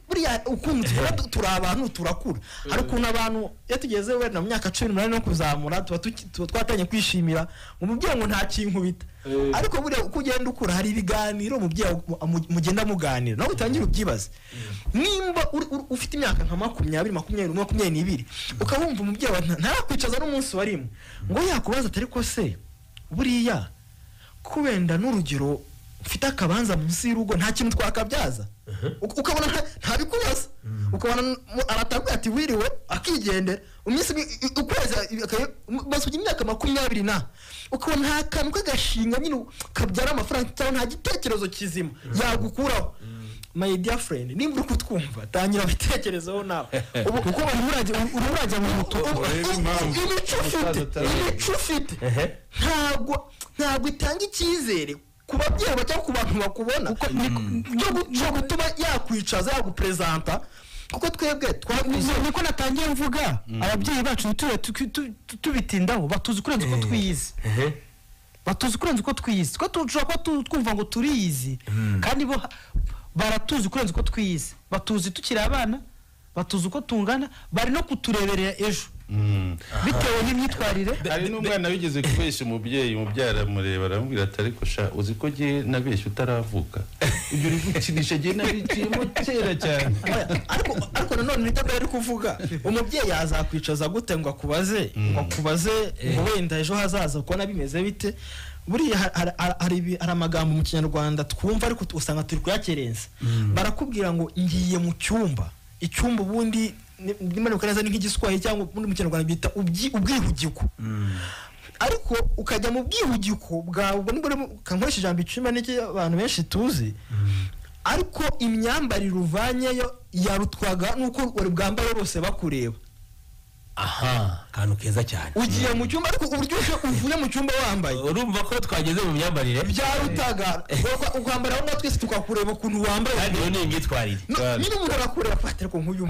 buriya ukuntu turi abantu turakura hari ukuntu abantu iyo tugeze wenda mu myaka 18 no kuzamura tuba twatanye kwishimira umubyeyi ngo nta kinkubita ariko buriya uko ugenda ukura hari ibiganiro umubyeyi mugenda muganira nawe utangira ubyibaze nimba ufite imyaka nka 20 ukabumva umubyeyi ntarakwicaza n'umunsi warimo ngo yakubaza atari ko se buriya kubenda n'urugero ufite akabanza munsi y'urugo nta kintu twakabyaza ukabona nta bikubaza ukabona aratabwa ati wiriwe akigendera umisi ukweza basuje imyaka 20 na ukabona nta kantu kagashinga nyine kabyara amafaranga cyangwa nta gitekerezo kizima yagukuraho my dear friend nimba uri kutwumva tangira ibitekerezo nawe ubu kuko ururaje mu mutuku ibicufite ntabwo itanga icyizere kubabyeyi cyangwa ku bantu bakubona byo gutuma yakwicaza yagupresenta kuko twebwe niko natangiye mvuga ababyeyi bacu tubitindaho batuzi kurenza uko twiyizi batuzi kurenza uko twiyizi ko tushobora kuba twumva ngo turiyizi kandi bo baratuzi kurenza uko twiyizi batuzi tukiri abana batuzi uko tungana bari no kutureberera ejo bitewe n'imyitwarire hari n'umwana wigeze kubeshya umubyeyi umubyara mureba aramubwira ati ariko sha uzi ko giye nabeshye utaravuka ibyo uri gukinisha giye nabiciyemo kera cyane ariko nanone nitabwo ari kuvuga umubyeyi yazakwicaza gute ngo akubaze ngo wenda ejo hazaza uko nabimeze bite buriya hari amagambo mu kinyarwanda twumva ariko usanga turi kuyakerenza barakubwira ngo ngiye mu cyumba icyumba ubundi nimero kaneza ni nk'igiswahili cyangwa mu kinyarwanda bita ubwihugiko ariko ukajya mu bwihugiko bwawe ubwo nibwo kankoresha ijambo icuma n'iki abantu benshi tuzi ariko imyambarire uvanyeyo yarutwaga nuko wari bwambaye bose bakureba aha kantu keza cyane ugiye mu cyumba ariko uburyo uvuye mu cyumba wambaye urumva ko twageze mu myambarire byarutaga ukambara aho twese tukakureba ukuntu wambaye kandi yo ni imyitwarire nyine umuntu arakureba fatira ko nk'uyu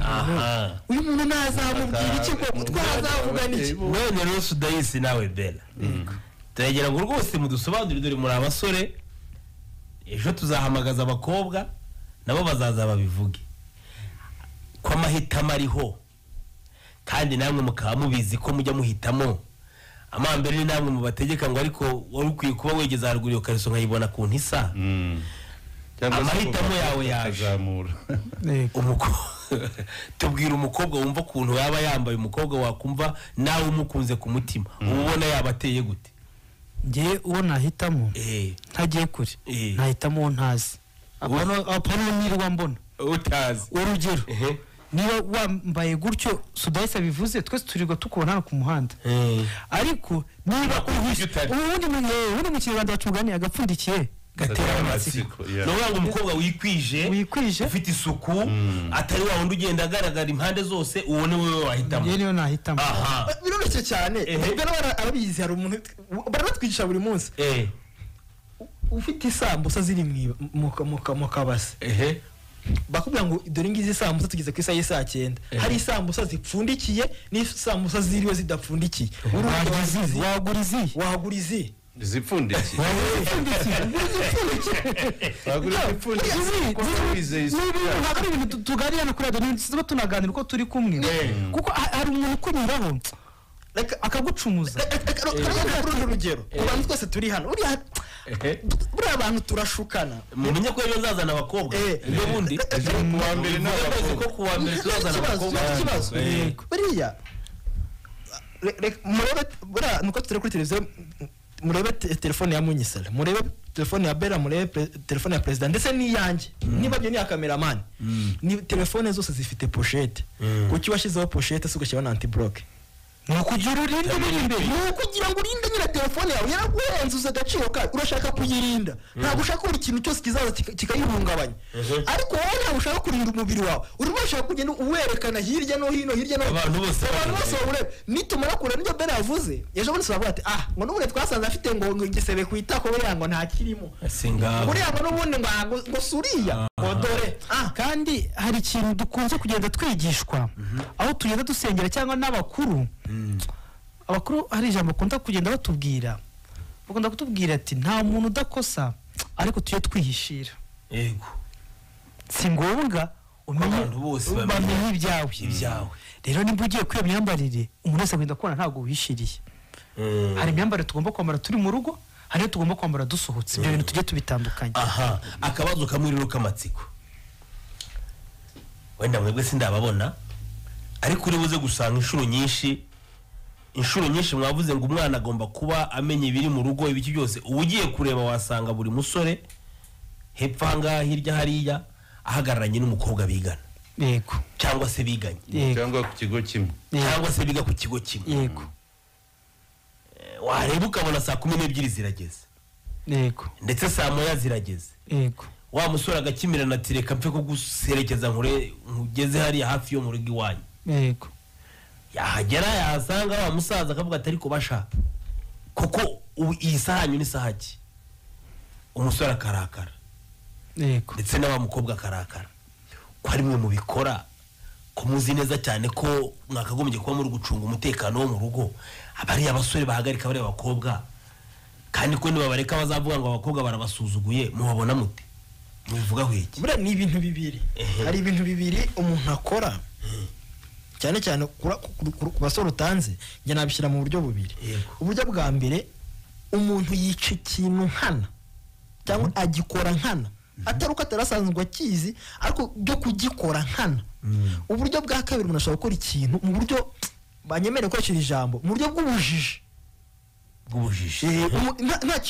muntu nazamubwira iki ko twazavuga niki none rero Sudayisi nawe Bella turagera ngo rwose mudusobanurire dore muri abasore ejo tuzahamagaza abakobwa nabo bazaza babivuge ko amahitamo ariho kandi namwe mukaba mubizi ko mujya muhitamo amambere ni namwe mubategeka ngo ariko wari ukwiye kuba wegeza haruguru iyo kariso nkayibona ku ntisa amahitamo yawe yazamura tubwira umukobwa wumva ukuntu yaba yambaye umukobwa wakumva nawe umukunze ku mutima ubona yabateye gute ngiye uwo nahitamo ntagiye kure nahitamo uwo ntazi apana nirwa mbona utazi urugero niba wambaye gutyo Sudayisi bivuze twese turirwa tukubona hano ku muhanda ariko niba ubundi mu kinyarwanda bacugani agapfundikiye gatera amatsiko. no ngo umukobwa wikwije ufite isuku atari wa wundi ugenda agaragara impande zose uwo ni wewe wahitamo. Niyo nahitamo. Biroroshye cyane. Ubwo arabizi hari umuntu baratwigisha buri munsi. Ufite isambusa ziri mu kabase. Bakubwira ngo dore ngizi isambusa tugeze ku isaha y'isa 9. Hari isambusa zipfundikiye n'isambusa ziriwe zidapfundikiye. Wagurizi zipfundikiye. Hari ibintu tuganira kuri radio sizo tunaganira uko turi kumwe kuko hari umuntu kunyuraho akagucumuza. Urugero abantu twese turi hano buri abantu turashukana mumenye ko ejo nzazana abakobwa n'ubundi kuwa mbere n'abakobwa ko kuwa mbere tuzazana abakobwa buriya murebe nuko turi kuri televiziyo murebe telefone ya Munyisala murebe telefone ya Bella murebe telefone ya president ndetse n'iyanjye niba byo ni ya cameraman ni telefone zose zifite pochette kuki washizeho pochette sugashyiraho na anti block nukugira urinde n'irinde nukugira ngo urinde nyira telefone yawe yaraguhenzuza agaciro kayo urashaka kuyirinda ntabwo ushaka buri kintu cyose kizaza kikayihungabanya ariko wowe ntabwo ushaka kurinda umubiri wawe urimo ushaka kugenda uwerekana hirya no hino abantu bose urebe nitumara kureba n'ibyo Bella yavuze ejo bundi sabavuga ati ngo n'ubundi twasanze afite ngo igisebe ku itako buriya ngo nta kirimo buriya ngo n'ubundi ngo suriya ngo dore kandi hari ikintu dukunze kugenda twigishwa aho tugenda dusengera cyangwa n'abakuru abakuru hari ijambo bakunda kugenda batubwira bakunda kutubwira ati nta muntu udakosa ariko tuye twihishira. Yego si ngombwa umenye ibyawe rero nimba ugiye kwiyo myambarire umuntu wese agenda kubona ntabwo wishiriye. Hari imyambarire tugomba kwambara turi mu rugo hari tugomba kwambara dusohotse ibyo bintu tujye tubitandukanye. Akabazo kamwiriro k'amatsiko wenda mwebwe sindababona ariko uri buze gusanga inshuro nyinshi mwavuze ngo umwana agomba kuba amenye ibiri mu rugo ibiki byose ugiye kureba wasanga buri musore hepfanga hirya hariya ahagararanye n'umukobwa bigana. Yego cyangwa se biganye cyangwa ku kigo kimwe cyangwa se biga ku kigo kimwe. Yego wareba ukabona saa 12 zirageze. Yego ndetse saa 1 zirageze. Yego wa musore agakimira na tireka mpfe ko guserekeza nkugeze hariya hafi yo mu rugo iwanyu. Yego yahagera yahasanga wa musaza akavuga atari ko basha kuko iyi sahanyu ni sahaki umusore akarakara. Yego ndetse n'aba mukobwa akarakara ko ari mwe mu bikora ko muzi neza cyane ko mwakagombye kuba muri gucunga umutekano wo mu rugo abari abasore bahagarika bari abakobwa kandi ko nibabareka bazavuga ngo abakobwa barabasuzuguye mubabona mute mubivugaho iki? Buriya ni ibintu bibiri hari ibintu bibiri umuntu akora cyane cyane ku basore utanze njye nabishyira mu buryo bubiri. Uburyo bwa mbere umuntu yica ikintu nkana cyangwa agikora nkana atari uko atarasanzwe akizi ariko byo kugikora nkana. Uburyo bwa kabiri umuntu ashobora gukora ikintu mu buryo banyemereye gukoresha ijambo mu buryo bw'ubujiji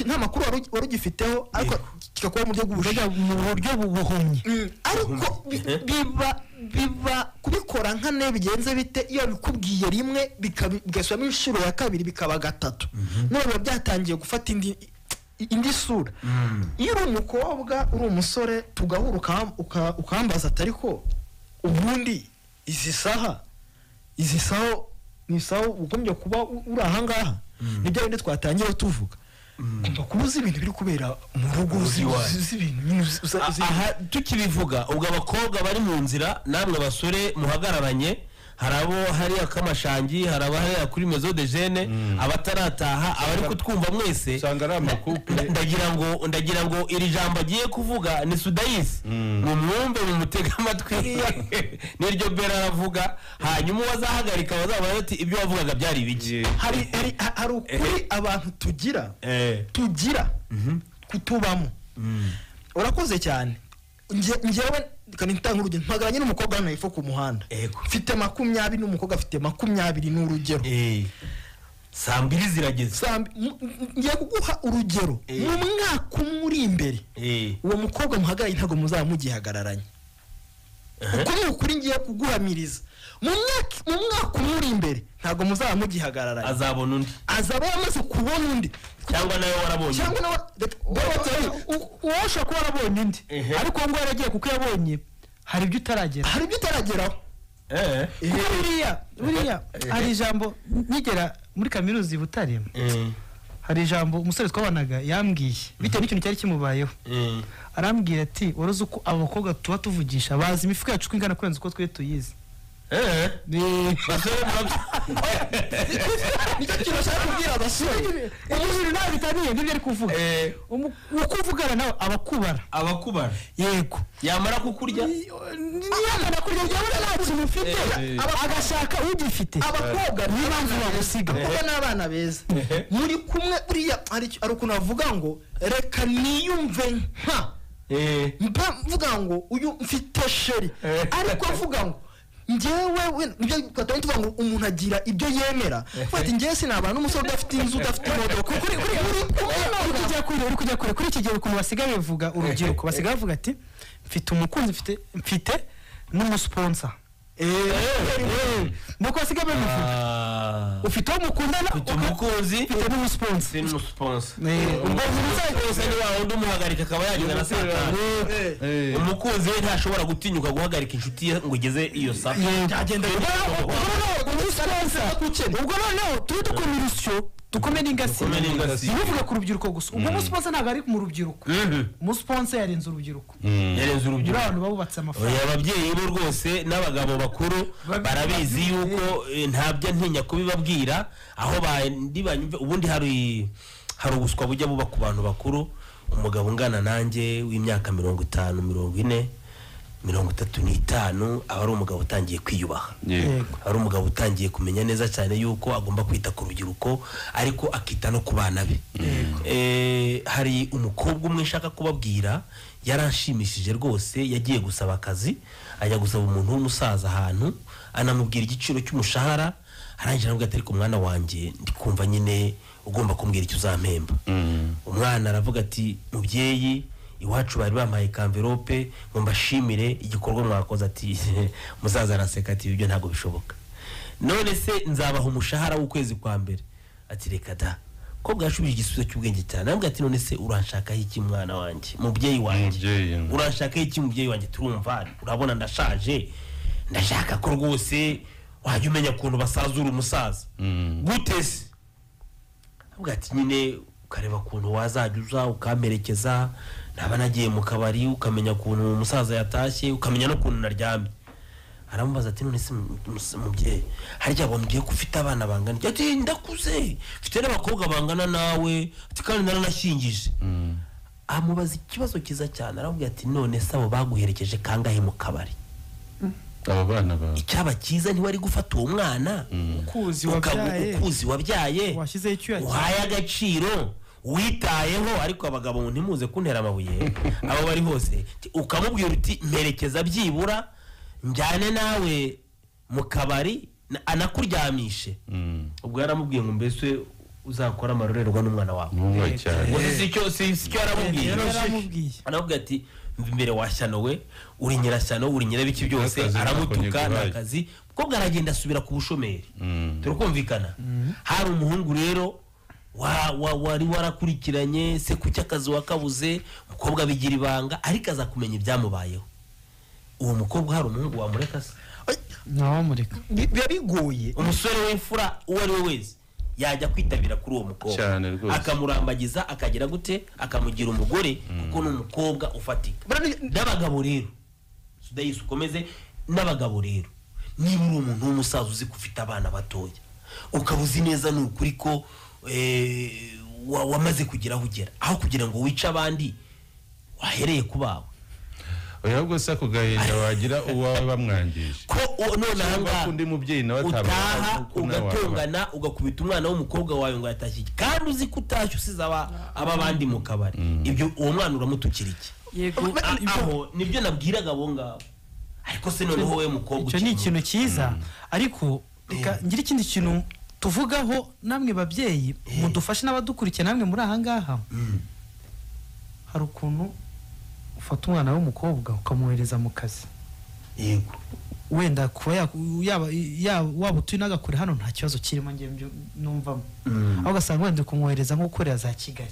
nta makuru wari ugifiteho ariko kigakora mu buryo bw'ubujiji mu buryo bubuhumye ariko biba kubikora nkane bigenze bite iyo bikubwiye rimwe bigasubiramo inshuro ya kabiri bikaba gatatu none biba byatangiye gufata indi sura. Iyo uri umukobwa uri umusore tugahura ukambaza atari ko ubundi izi saha ni saha ugombye kuba uri ahangaha nibyo bindi twatangiye tuvuga kumva kubuza ibintu biri kubera mu rugo uzi ibintu aha tukibivuga ubwo abakobwa bari mu nzira namwe basore muhagararanye harabo hari akamashangi haraba hari kuri Maison de Jeune abatarataha abari kutwumva mwese sangara amakupe ndagira ngo iri jambo agiye kuvuga ni Sudais mu mwumve mu mutega amatwi niryo Bella aravuga hanyuma wazahagarika bazaba bati ibyo wavugaga byari ibiki. hari ukuri abantu tugira kutubamo. Urakoze cyane njyewe kanitanga urugero mpagaranye n'umukobwa hano hepfo ku muhanda mfite 20 n'umukobwa afite 20 n'urugero saa 2 zirageze ngiye kuguha urugero mu mwaka umwe uri imbere uwo mukobwa muhagaranye ntago muzamugihagararanye uko ni ukuri ngiye kuguhamiriza mu mwaka umuri imbere ntabwo muzaba mugihagarara azabona undi azaba yamaze kubona undi cyangwa nawe warabonye cyangwa nawe uwo ushobora kuba warabonye undi ariko ngo yaragiye kuko yabonye hari ibyo utarageraho buriya hari ijambo nkigera muri kaminuza i Butare hari ijambo umusore twabanaga yambwiye bitewe n'ikintu cyari kimubayeho arambwira ati woroze uko abakobwa tuba tuvugisha bazi imifuka yacu ko ingana kurenza uko twe tuyizi nicyo kintu ashaka kubwira abasore umuntu nawe bitaniye n'ibyo ari kuvuga uko uvugana nawe abakubara yego yamara kukurya yamara kurya byabona nta kintu ufite agashaka ugifite abakobwa niyo mpamvu bagusiga abakobwa n'abana beza muri kumwe buriya ari ukuntu avuga ngo reka niyumve mba mvuga ngo uyu mfite sheri ariko avuga ngo njyewe nibyo twatanye tuvuga ngo umuntu agira ibyo yemera fati njyewe sinabana n'umusore udafite inzu udafite imodoka uri kujya kure kuri iki gihe ukuntu basigaye bavuga urubyiruko basigaye bavuga ati mfite umukunzi mfite n'umusponsa nuko basigaye babivuga ufite uwo mukundana ufite umukunzi ufite n'umusponsa ubwo umusaza ni wawe undi umuhagarika akaba yagenda na satani umukunzi we ntashobora gutinyuka guhagarika inshuti ye ngo igeze iyo saa byagenda ubwo noneho turi dukomera urusyo dukome n'ingasi ntibivuge ku rubyiruko gusa ubwo umusponsa ntabwo ari mu rubyiruko umusponsa yarenze urubyiruko abantu babubatse amafaranga ababyeyi bo rwose n'abagabo bakuru barabizi yuko ntabyo ntinya kubibabwira aho bandi banyumve ubundi hari ubuswa bujya buba ku bantu bakuru umugabo ungana nanjye w'imyaka 50 40 35 aba ari umugabo utangiye kwiyubaha ari umugabo utangiye kumenya neza cyane yuko agomba kwita ku rubyiruko ariko akita no ku bana be hari umukobwa umwe nshaka kubabwira yaranshimishije rwose yagiye gusaba akazi ajya gusaba umuntu w'umusaza ahantu anamubwira igiciro cy'umushahara arangira avuga ati ariko mwana wanjye ndikumva nyine ugomba kumbwira icyo uzampemba umwana aravuga ati mubyeyi iwacu bari bampaye kamverope ngo mbashimire igikorwa mwakoze ati musaza araseka ati ibyo ntago bishoboka none se nzabaha umushahara w'ukwezi kwa mbere ati reka da ko bwashubije igisubizo cy'ubwenge cyane nabwo ati none se uranshakaho iki mwana wanjye mubyeyi wanjye uranshakaho iki mubyeyi wanjye turumva urabona ndashaje ndashaka ko rwose wajya umenya ukuntu basazura umusaza gute se nabwo ati nyine ukareba ukuntu wazajya uza ukamerekeza naba nagiye mu kabari ukamenya ukuntu umusaza yatashye ukamenya no kuntu naryamye aramubaza ati none se mubyeyi harya bambwiye ko ufite abana bangana ati ndakuze mfite n'abakobwa bangana nawe ati kandi naranashyingije amubaza ikibazo kiza cyane aravuga ati none se abo baguherekeje kangahe mu kabari abo bana bawe icyaba cyiza ntiwari gufata uwo mwana ukuzi wabyaye uhaye agaciro witayeho ariko abagabo ntimuze kuntera amabuye abo bari hose ukamubwira uti mperekeza byibura njyane nawe mu kabari anakuryamishe ubwo yaramubwiye ngo mbese uzakora amarorerwa n'umwana wawe si cyo yaramubwiye aramubwiye ati imbere washyanowe uri nyirashyano uri nyirabiki byose aramutuka n'akazi kuko bwaragenda asubira ku bushomeri turakumvikana hari umuhungu rero wari warakurikiranye se kuki akazi wakabuze umukobwa bigira ibanga ariko aza kumenya ibyamubayeho uwo mukobwa hari umuhungu wamureka se ntawamureka biba bigoye umusore w'imfura uwo ari we wese yajya kwitabira kuri uwo mukobwa akamurambagiza akagira gute akamugira umugore kuko ni umukobwa ufatika n'abagabo rero sudayisi ukomeze n'abagabo rero niba uri umuntu w'umusaza uzi ko ufite abana batoya ukaba uzi neza ni ukuri ko wamaze kugira aho ugera aho kugira ngo wice abandi wahereye ku bawe ahubwo se ako gahinda wagira uwawe bamwangije ko none ahangaha undi mubyeyi nawe utaha ugatungana ugakubita umwana w'umukobwa wawe ngo yatashye kandi uzi ko utashye usize aba bandi mu kabari ibyo uwo mwana uramutukira iki aho nibyo nabwiraga abo ngabo ariko se noneho wowe mukobwa icyo ni ikintu cyiza ariko reka ngira ikindi kintu tuvugaho namwe babyeyi mudufashe n'abadukurikiye namwe muri aha ngaha hari ukuntu ufata umwana w'umukobwa ukamwohereza mu kazi yego wenda kuba waba utuye n'agakure hano nta kibazo kirimo ngiye numvamo aho ugasanga wenda kumwohereza nko gukorera za Kigali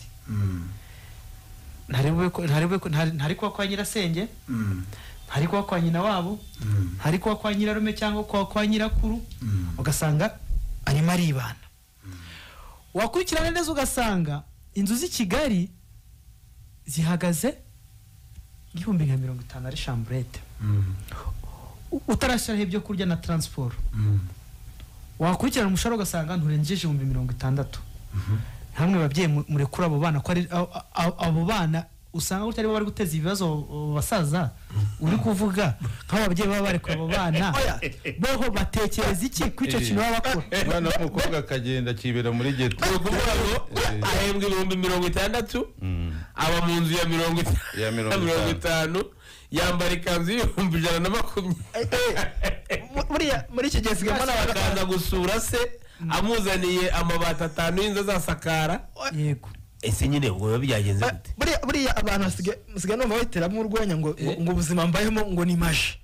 ntari kuba kwa nyirasenge ntari kuba kwa nyina wabo ntari kuba kwa nyirarume cyangwa kwa nyirakuru ugasanga arimo aribana wakurikirana neza ugasanga inzu z'i Kigali zihagaze 150 ari chambrette utarashiraho ibyo kurya na transport wakurikirana umushahara ugasanga nturengeje 60 hamwe babyeyi murekura abo bana ko ari abo bana usanga utari bari guteza ibibazo basaza uri kuvuga nk'abo babyeyi baba barekura abo bana boho batekereza iki kwico kintu baba bakora mwana w'umukobwa akagenda kibera muri geto kuvuga ngo ahembwa 60 aba mu nzu ya 50 yambara ikanzu y'ibihumbi 120 muri iki gihe sigama n'abakaza gusura se amuzaniye amabati 5 y'inzu azasakara yego ese nyine ubwo byagenze gute buriya abantu basigaye numva bahiteramo urwenya ngo ubuzima mbayemo ngo ni maji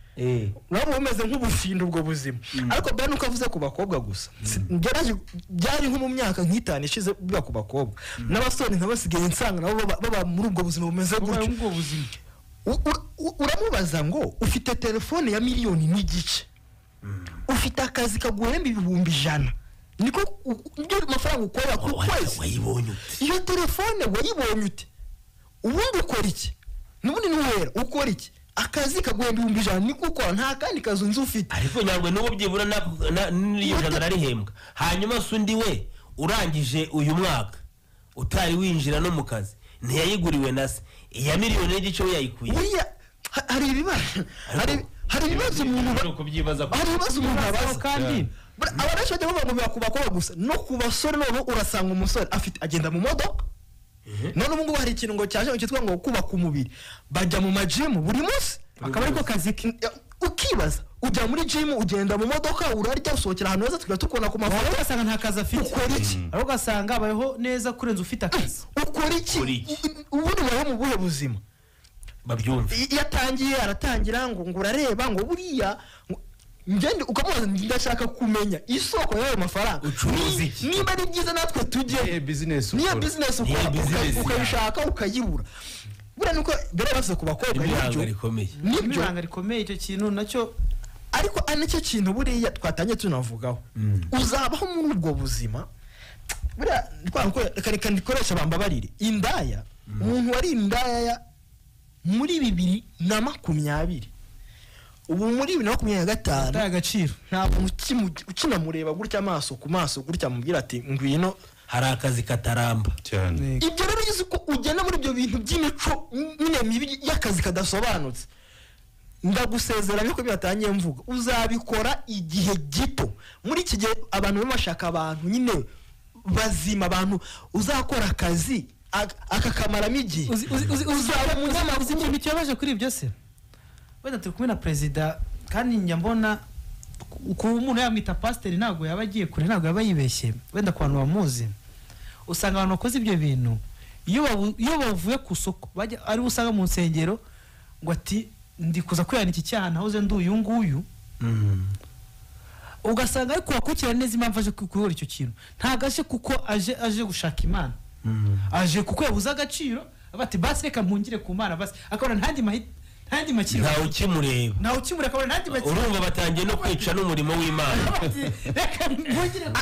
nabo bumeze nk'ubufindo ubwo buzima ariko bene uko avuze ku bakobwa gusa byari nko mu myaka nk'itanu ishize biba ku bakobwa n'abasore nk'abasigaye nsanga nabo baba muri ubwo buzima bumeze gutyo uramubaza ngo ufite telefone ya miliyoni n'igice ufite akazi kaguhemba 100,000 niko ndio mafaranga ukora ku kwezi wayibonye iyo telefone wayibonye ute ubundi ukora iki nubundi nuwera ukora iki akazi kaguhemba 100,000 niko ukora nta kandi kazi nzi ufite ariko nyarwe n'ubu byibura n'iyo jana narihembwa hanyuma sundi we urangije uyu mwaka utari winjira no mu kazi ntiyayiguriwe nase iya miliyoni n'igice yayikuye hari ibibazo hari ibibazo umuntu kubyibaza hari ibibazo umuntu abaza kandi abarasha bajya bavuga ku bakobwa gusa no ku basore none urasanga umusore afite agenda mu modoka none ubu ngubu hari ikintu ngo cyaje cyitwa ngo kubaka umubiri bajya mu majimu buri munsi akaba ariko kazi ukibaza ujya muri gym ugenda mu modoka urarya usohokera ahantu heza tukabona ku mafaranga ugasanga nta kazi afite ukora iki ariko ugasanga abayeho neza kurenza ufite akazi ukora iki ubundi baho mu buhe buzima babyumva yatangiye aratangira ngo urareba ngo buriya ngende ukamubaza ndashaka kumenya isoko y'ayo mafaranga niba ari byiza natwe tujye business ukabishaka ukayibura buriya nuko mbere bafite ku bakobwa n'ibyo rikomeye icyo kintu nacyo ariko anacyo kintu buriya twatangiye tunavugaho uzabaho muri ubwo buzima buriya reka ndikoresha bambabarire indaya umuntu wari indaya muri 2020 ubu muri 2025 agaciro ntabwo ukinamureba gutya amaso ku maso gutya mubwira ati ngwino hari akazi kataramba cyane ibyo rero uzi ko ugenda muri ibyo bintu by'imico nyine mibi y'akazi kadasobanutse ndagusezeranya ko byatangiye mvuga uzabikora igihe gito muri iki gihe abantu bamashaka abantu nyine bazima abantu uzakora akazi akakamaramo igihe uzaba uzi ikintu cyabaje kuri ibyo se wenda turi kumwe na perezida kandi nyambona uko umuntu yamwita pasiteri ntabwo yaba agiye kure ntabwo yaba yibeshye wenda ku bantu bamuzi usanga abantu bakoze ibyo bintu iyo bavuye ku soko ari usanga mu nsengero ngo ati ndi kuza kwihana iki cyaha nahoze ndi uyu nguyu ugasanga ariko wakurikirana neza impamvu aje gukora icyo kintu ntabwo aje kuko aje gushaka imana aje kuko yabuze agaciro bati basi reka mpungire ku mana basi akabona ntandi makiro ntawe ukimureba akabona ntandi makiro urumva batangiye no kwica n'umurimo w'Imana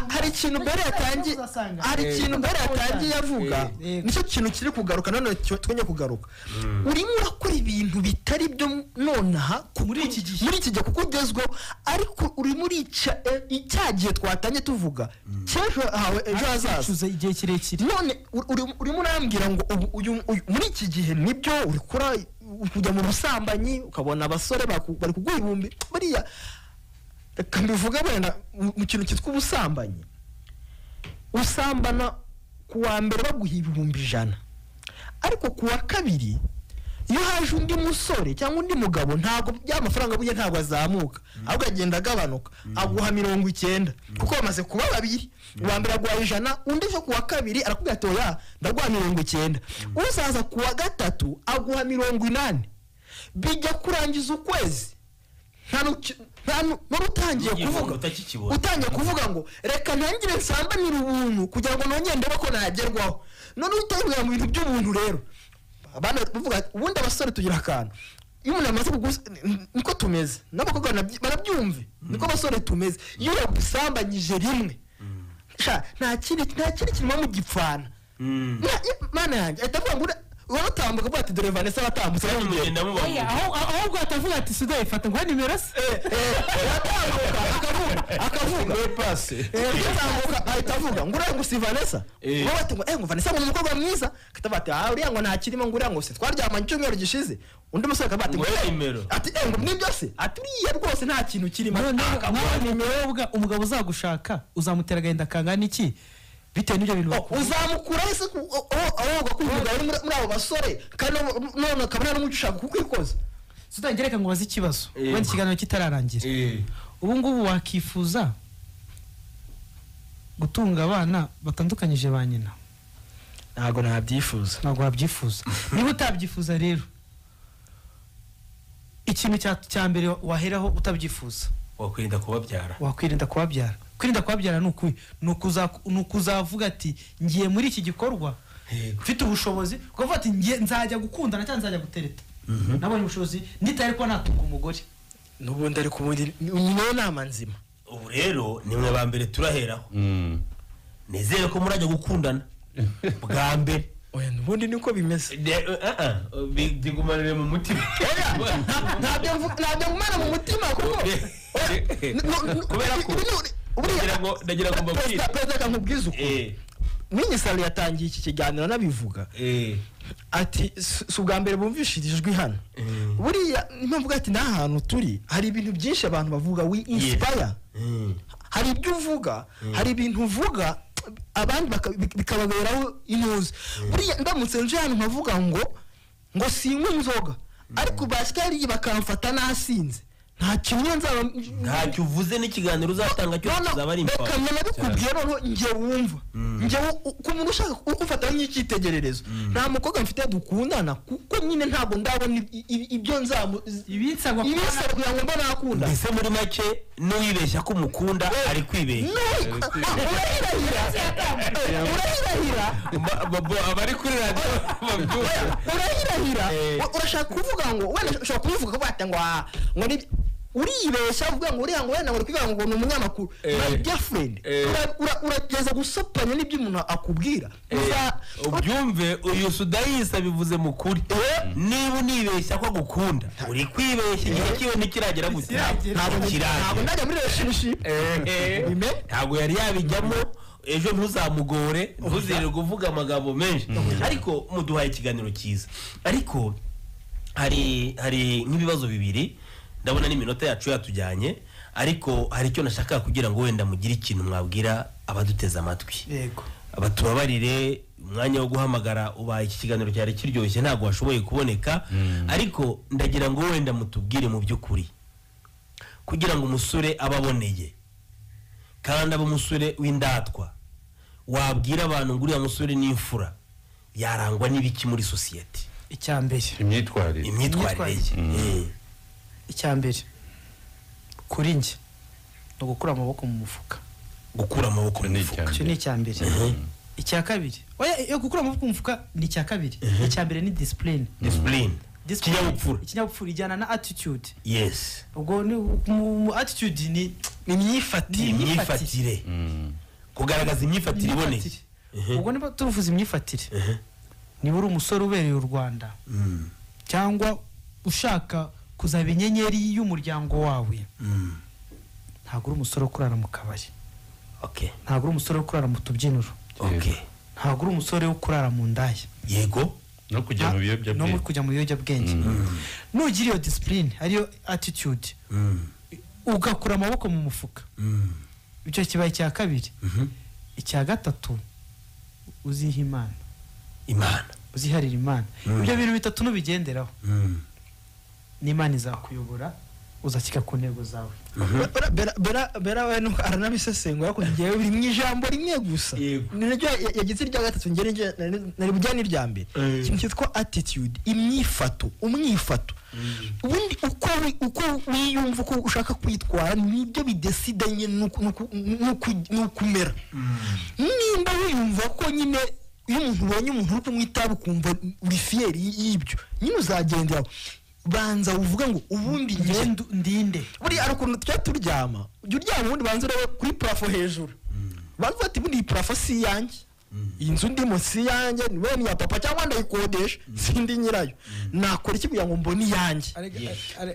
hari ikintu mbere yatangiye avuga nicyo kintu kiri kugaruka none twenge kugaruka urimo urakora ibintu bitari byo nonaha muri iki gihe kuko ugezweho ariko uri muri icyagiye twatangiye tuvuga cy'ejo hawe ejo hazaza igihe kirekire none urimo urambwira ngo muri iki gihe nibyo uri kujya mu busambanyi ukabona abasore bari kuguha 1,000 buriya reka mbivuga wenda mu kintu cyitwa ubusambanyi usambana ku wa mbere baguha 100,000 ariko ku wa kabiri iyo haje undi musore cyangwa undi mugabo ntabwo by'amafaranga buye ntabwo azamuka ahubwo agenda agabanuka aguha 90 kuko bamaze kuba babiri uwa mbere aguha 100 undi ejo ku wa kabiri arakubwira ati oya ndaguha 90 uzaza ku wa gatatu aguha 80 bijya kurangiza ukwezi utangiye kuvuga ngo reka ntangire nsambanira ubuntu kugira ngo nongere ndebe ko nagerwaho none utangira mu bintu by'ubuntu rero abana bavuga ubundi abasore tugira akantu iyo umuntu amaze niko tumeze n'abakobwa barabyumve niko abasore tumeze iyo yagusambanyije rimwe nta kindi kirimo mu gipfana mana yanjye ahita avuga ngo uratambuka avuga ati dore Vanessa batambutse ahubwo atavuga ati Suda ifata ngo nimero se akavuga pase ahita avuga ngo uriya ngo si Vanessa wowe ati ngo Vanessa ni umukobwa mwiza akitavuga ati uriya ngo nta kirimo ngo uriya ngo se twaryamanye icyumweru gishize undi musore akavuga ati ngo nimero ati ngo nibyo se ati uriya rwose nta kintu kirimo akavuga nimero umugabo uzagushaka uzamutera agahinda kangana iki bitewe n'ibyo bintu uzamukura ese aho gakuvuga ari muri abo basore kandi none akabona n'umushaka kukwikoza Sudangereka ngo bazi ikibazo wenda ikiganiro kitararangira ubu ngubu wakifuza gutunga abana batandukanyije ba nyina ntago nabyifuza niba utabyifuza rero ikintu cya mbere waheraho utabyifuza wakwirinda kubabyara kwirinda kubabyara ni ukuzavuga ati ngiye muri iki gikorwa mfite ubushobozi kuvuga ati nzajya gukundana cyangwa nzajya gutereta nabonye ubushobozi nditari ko natunga umugore n'ubundi ariko ubundi niyo nama nzima ubu rero nimwe ba mbere turaheraho nizere ko murajya gukundana bwa mbere n'ubundi niko bimeze bigumanire mu mutima ntabyo ngumana mu mutima kuko kubera ko ndagira ngo mbabwire perezida kankubwiza uko minisitiri yatangiye iki kiganiro nabivuga ati si ubwa mbere bumvishirijwe hano buriya impamvu ati nta hantu turi hari ibintu byinshi abantu bavuga we inspire hari ibyo uvuga hari ibintu uvuga abandi bikababeraho inuze buriya ndamutse nje hano nkavuga ngo sinywe inzoga ariko basikari bakamfata nasinze nta kimwe nzaba ntacyo uvuze n'ikiganiro uzatanga cyo kuzaba ari impfa reka nabikubwiye noneho njye wumva njye ku muntu ushaka kufata nk'icyitegererezo nta mukobwa mfite dukundana kuko nyine ntabwo ndabona ibyo ibitsa kugira ngo mbe nakunda mbese muri make n'uwibeshya ko umukunda ari kwibeshya urahirahira abari kuri radiyo urahirahira urashaka kuvuga ngo wenda ushobora kubivuga ko batanga ngo uribeshya uvuga ngo uriya ngo wenda ngo kwiga ngo ni umunyamakuru my dear friend urageza gusopanya n'ibyo umuntu akubwira ubyumve uyu Sudayisa bivuze mu kuri niba unibeshya ko gukunda uri kwibeshya igihe kiwe ntikiragera gutya ntabwo ndajya muri relationship ntabwo yari yabijyamo ejo ntuzamugore ntuzirirwe uvuga amagambo menshi ariko muduhaye ikiganiro cyiza ariko hari nk'ibibazo bibiri ndabona n'iminota yacu yatujyanye ariko hari icyo nashaka kugira ngo wenda mugire ikintu mwabwira abaduteza amatwi yego abatubabarire umwanya wo guhamagara ubaye iki kiganiro cyari kiryoshye ntabwo washoboye kuboneka ariko ndagira ngo wenda mutubwire mu by'ukuri kugira ngo umusore ababoneye kandi abe umusore w'indatwa wabwira abantu ngo uriya musore n'imfura yarangwa n'ibiki muri sosiyete icyambere imyitwarire icyambere kuri njye no gukura amaboko mu mufuka cyo ni icyambere icya kabiri oya gukura amaboko mu mufuka ni icya kabiri icyambere ni discipline ikinyabupfura ijyana na attitude yes ubwo mu attitude ni imyifatire kugaragaza imyifatire iboneye ubwo niba turuvuza imyifatire niba uri umusore ubereye u Rwanda cyangwa ushaka kuzaba inyenyeri y'umuryango wawe ntabwo uri umusore wo kurara mu kabari ntabwo uri umusore wo kurara mu tubyiniro ntabwo uri umusore wo kurara mu ndaya yego no kujya mu biyobyabwenge nugira iyo discipline ariyo attitude ugakura amaboko mu mufuka icyo kibaye icya kabiri icya gatatu uziha imana uziharira imana ibyo bintu bitatu nubigenderaho n'Imana izakuyobora uzakika ku ntego zawe. bera we no aranabisesengura ko ngiye biri mu ijambo rimwe gusa niryo yagize irya gatatu ngere nari bujyana irya mbere ikintu cyitwa attitude, imyifato, umwifato. Ubundi uko wiyumva uko ushaka kwitwara nibyo bidesidanye n'ukumera. Nimba wiyumva ko nyine iyo umuntu ubonye umuntu uri kumwitaba ukumva uri fieri y'ibyo nyine uzagendera banza uvuga ngo ubundi ndinde buri arukuntu twa turyama ujya uryama ubundi banza urebe kuri plafo hejuru banza ati bundi plafo si yanjye inzu ndimo si yanjye niwe ni ya papa cyangwa ndayikodesha sindi nyirayo nakora iki kugira ngo mbone yanjye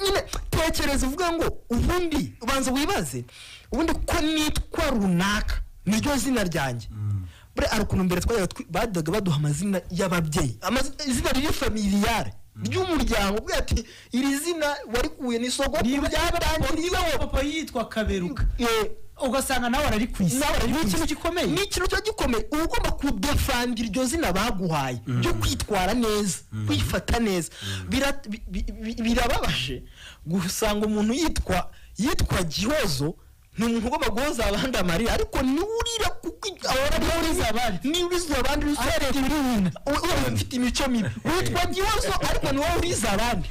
nyine tekereza uvuga ngo ubundi banza wibaze ubundi ko nitwa runaka niryo zina ryanjye buri arukuntu mbere badaga baduha amazina y'ababyeyi izina riri familiare ry'umuryango bwa ati iri zina warikuye n'isoko ry'abandiriwe papa yitwa Kaberuka ugasanga nawe ari kwisi ni ikintu gikomeye, ni ikintu cyo gikomeye. Ugomba kudefanda iryo zina baguhaye byo kwitwara neza, kwifata neza. Birababaje gusanga umuntu yitwa Gihozo ni umuntu ugomba guhoza abandi amarira ariko niwurira kuko ahora niwuriza abandi userera ibirihina ufite imico mibi witwa Gihozo ariko niwo uriza abandi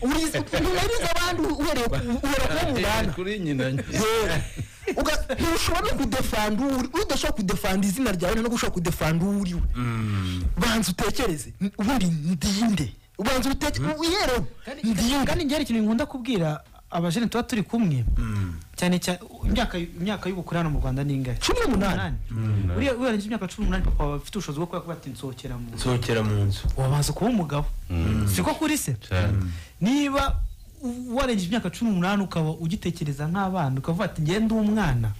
uriza abandi uhereye ku mwana kuri nyina ntushobora kudefanda udashobora kudefanda izina ryawe no gushobora kudefanda uriwe. Banza utekereze ubundi ndinde ubanza utekereze uyereho ndinde. Kandi ngera ikintu nkunda kubwira abajene tuba turi kumwe cyane cyane imyaka y'ubukure hano mu Rwanda ni ingahe? 18. Uriya imyaka 18 papa bafite ubushobozi bwo kuba ati nsohokera mu nzu wabanza kuba umugabo siko kuri se. Niba warengeje imyaka 18 ukaba ugitekereza nk'abana ukavuga ati ngende umwana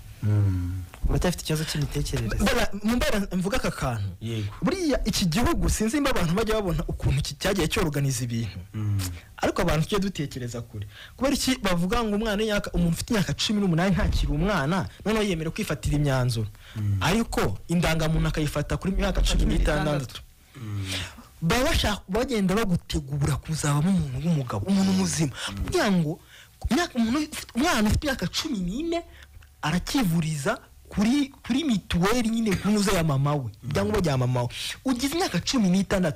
batafite ikibazo cy'imitekerereze. Mbara mvuga aka kantu buriya iki gihugu sinzi imba abantu bajya babona ukuntu cyagiye cyorganiza ibintu ariko abantu cyo dutekereza kure kubera iki bavuga ngo umwana umuntu ufite imyaka 18 ntakiri umwana none yemera kwifatira imyanzuro ariko indangamuntu akayifata kuri imyaka 16. Babasha bagenda bagutegura kuzabamo umuntu w'umugabo umuntu muzima kugira ngo umwana ufite imyaka 14 arakivuriza kuri mituweli nyine kunuza ya mama we cyangwa bajya mama we ugize imyaka 16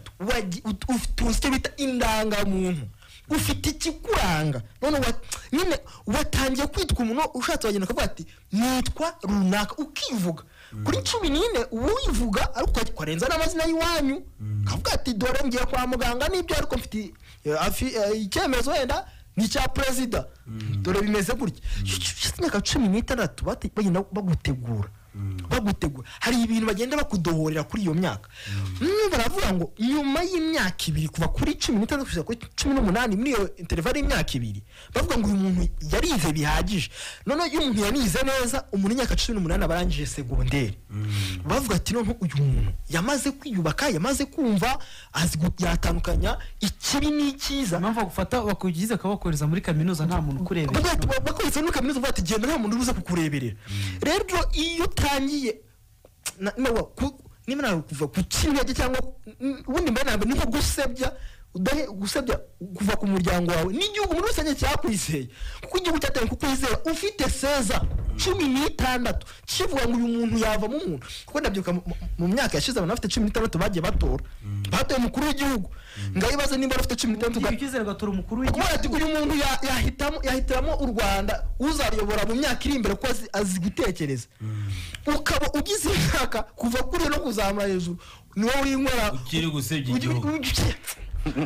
ufite icyo bita indangamuntu ufite ikikuranga none nyine watangiye kwitwa umuntu ushatse wagenda akavuga ati nitwa runaka ukivuga kuri 14 uwivuga ariko kwarenza n'amazina y'iwanyu kavuga ati dore ngiye kwa muganga nibyo ariko mfite icyemezo wenda ni cya president dore bimeze gutya imyaka 16 bagenda bagutegura hari ibintu bagenda bakudohorera kuri iyo myaka. Baravuga ngo nyuma y'imyaka 2 kuva kuri 16 kugeza kuri 18 muri iyo interval y'imyaka 2 bavuga ngo uyu muntu yarize bihagije. None iyo umuntu yanize neza umuntu imyaka 18 abarangije secondaire bavuga ati none uyu muntu yamaze kwiyubaka yamaze kumva azi yatandukanya ikibi n'icyiza mpamvu gufata bakugize akabakoreza muri kaminuza nta muntu kurebera bakoreza muri kaminuza bati genda nta muntu uza kukureberera. Rero iyo tangiye nimara kuva ku kintu cyangwa ubundi mbana niko gusebya kuva ku muryango wawe n'igihugu muri rusange cyakwiseye kuko igihugu cyatanye kukwizera ufite 16 kivuga ngo uyu muntu yava mu muntu kuko ndabyuka mu myaka yashize abantu bafite 16 bagiye batora batoye umukuru w'igihugu ngayibaza nimba bafite 16 ukizera gatora umukuru w'igihugu ati uyu muntu yahitamamo u Rwanda uzariyobora mu myaka iri imbere ko azi gutekereza ukaba ugize imyaka kuva kuri no kuzamura hejuru niwo uri inkora ukiri gusebya igihugu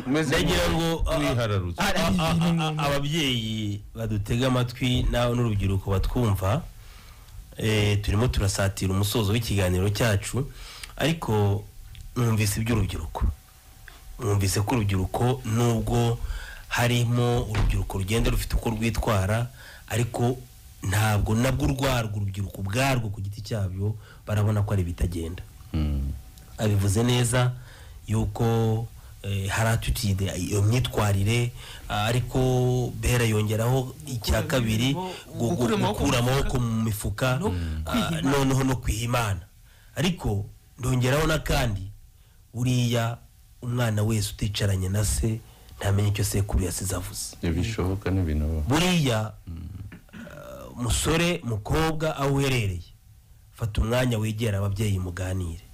ndagira ngo ababyeyi badutega amatwi nawe n'urubyiruko batwumva turimo turasatira umusozo w'ikiganiro cyacu ariko mwumvise iby'urubyiruko mwumvise ko urubyiruko nubwo harimo urubyiruko rugenda rufite uko rwitwara ariko ntabwo nabwo urubyiruko bwarwo ku giti cyabyo barabona ko ari bitagenda. Abivuze neza yuko hari attitude iyo myitwarire ariko bera yongeraho icya kabiri gukura amaboko mu mifuka noneho no kwihimana ariko ndongeraho na kandi buriya umwana wese uticaranye na se ntamenye icyo sekuru yasize avuze. Bishoboka n'ibintu buriya musore mukobwa aho uherereye fata umwanya wegera ababyeyi muganire.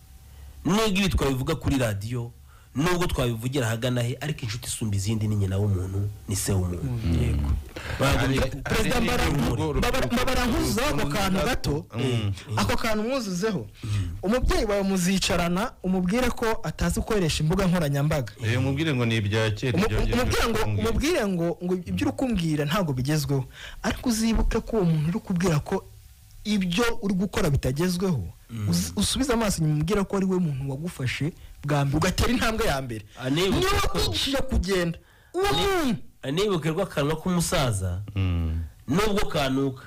Nubwo ibi twabivuga kuri radiyo, nubwo twabivugira ahagana he, ariko inshuti isumba izindi ni nyina w'umuntu, ni se w'umuntu. Yego Perezida Mbabarankuzuzeho ako kantu gato, ako kantu mwuzuzeho. Umubyeyi wawe muzicarana umubwire ko atazi gukoresha imbuga nkoranyambaga. Umubwire ngo ni ibya kera, umubwire ngo ibyo uri kumbwira ntabwo bigezweho, ariko uzibuke ko umuntu uri kubwira ko ibyo uri gukora bitagezweho, usubiza amaso inyuma umubwira ko ari we muntu wagufashe bwa mbere ugatera intambwe ya mbere, niyo wakwigishije kugenda. Uwo muntu anibukerwa akanwa k'umusaza nubwo kanuka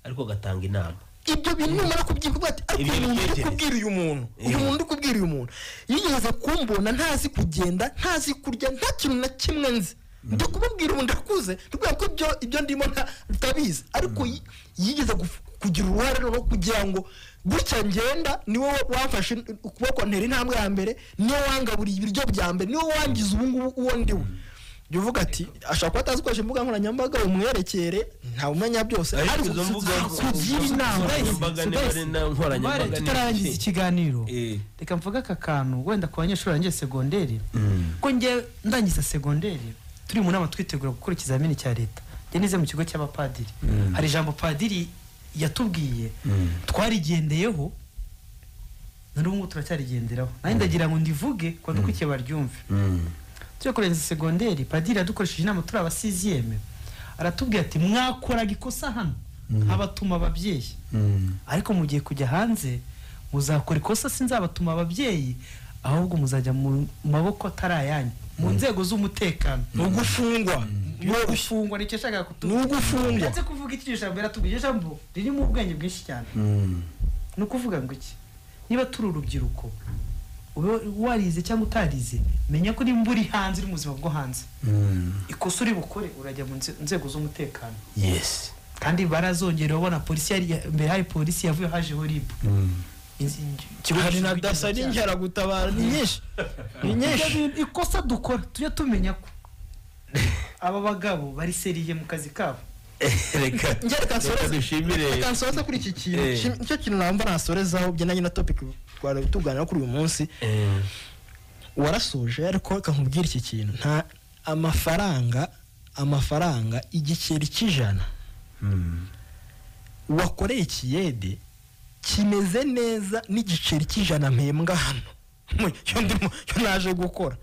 ariko gatanga inama. Ibyo bintu numara kubyikuba ati ariko umuntu uri kubwira uyu muntu, uyu muntu uri kubwira uyu muntu yigeze kumbona ntazi kugenda, ntazi kurya, nta kintu na kimwe nzi, ndi kubabwira ubu ndakuze rwego ko ibyo ndimo ntabizi, ariko yigeze kugira uruhare no kugira ngo gutya ngenda niwe wafashe ukuboko ntera intambwe ya mbere, niwe wangaburiye ibiryo bya mbere, niwe wangiza ubu ngubu uwo ndiwe. Uvuga ati ashaka kuba atazi gukoresha imbuga nkoranyambaga, umwerekere nta umenya byose, ariko izo mbuga kugira inama tutarangiza ikiganiro. Reka mvuga aka kantu wenda ku banyeshuri barangiye segonderi, ko nge ndangiza segonderi turi mu nama twitegura gukora ikizamini cya leta, njye nize mu kigo cy'abapadiri. Hari ijambo padiri yatubwiye twarigendeyeho na n'ubu turacyarigenderaho, nanjye ndagira ngo ndivuge kwa dukurikiye baryumve. Tujya kurenza segonderi, padiri yadukoresheje inama turi abasiziyeme, aratubwira ati mwakoraga ikosa hano abatuma ababyeyi, ariko mugiye kujya hanze muzakora ikosa sinzabatuma ababyeyi, ahubwo muzajya mu maboko atari ayanyu, mu nzego z'umutekano. Ugufungwa gufungwa nicyo shaka kutubwira, ugufungwa ndetse kuvuga iki ijambo yaratubwiye, ijambo riri mu bwenge bwinshi cyane. No kuvuga ngo iki, niba turi urubyiruko warize cyangwa utarize, menya ko nimba uri hanze, uri mu buzima bwo hanze, ikosa uri bukore urajya mu nzego z'umutekano. Yes, kandi barazongera ubona polisi yari mbere, hari polisi yavuye hajeho RIB, hari na dasari ngera gutabara, ni nyinshi ikosa dukora tujye tumenya ko aba bagabo bari seriye mu kazi kabo. reka dushimire kansoza kuri iki kintu, nicyo kintu namba nasorezaho byenanye na topic twari tuganira kuri uyu munsi. Warasoje ariko reka nkubwire iki kintu, nta amafaranga igiceri cy'ijana wakoreye ikiyede kimeze neza n'igiceri cy'ijana mpembwa hano cyo naje gukora.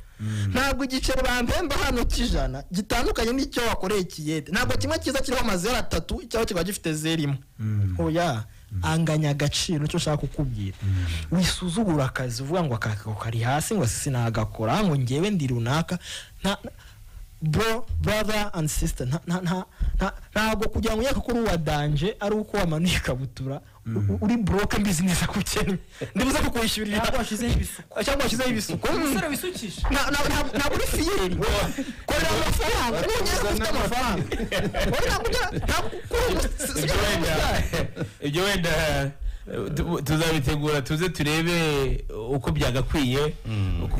Ntabwo igiceri bampemba hano cy'ijana gitandukanye n'icyo wakoreye ikiyede, ntabwo kimwe kiza kiriho amazero 3 icyaho kikaba gifite 0 1. Oya, anganya agaciro nicyo ushaka kukubwira. Wisuzugura akazi uvuga ngo kari hasi ngo sinagakora ngo ngewe ndi runaka. Brother and sister, ntabwo kugira ngo yaka kuri wadanje ari uko wamanika butura uri broke business akukene, ndibuza ko kwishyurira cyangwa washizeho ibisuko umusore wisukisha, ntabwo uri fiyeri korera amafaranga ibyo wenda tuzabitegura tuze turebe uko byagakwiye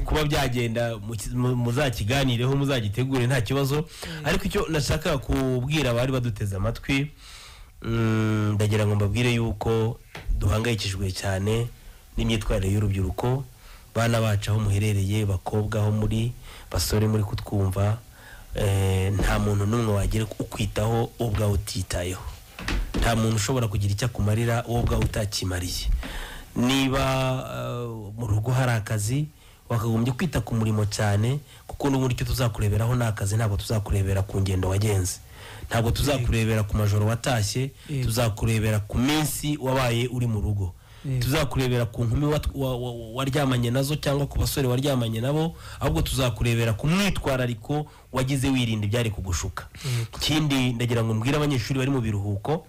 kuba byagenda, muzakiganireho muzagitegure nta kibazo. Ariko icyo nashaka kubwira abari baduteze amatwi, ndagira ngo mbabwire yuko duhangayikishijwe cyane n'imyitwarire y'urubyiruko. Bana bacu aho muherereye, bakobwa aho muri, basore muri kutwumva, nta muntu n'umwe wagira ukwitaho ubwawe utitayeho, nta muntu ushobora kugira icyo akumarira wowe ubwawe utakimariye. Niba mu rugo hari akazi, wakagombye kwita ku murimo cyane, kuko n'ubundi icyo tuzakureberaho ni akazi, ntabwo tuzakurebera ku ngendo wagenze, ntabwo tuzakurebera ku majoro watashye, tuzakurebera ku minsi wabaye uri mu rugo, tuzakurebera ku nkumi waryamanye nazo cyangwa ku basore waryamanye nabo, ahubwo tuzakurebera ku mwitwarariko wagize wirinda ibyari kugushuka. Ikindi ndagira ngo mbwire abanyeshuri bari mu biruhuko,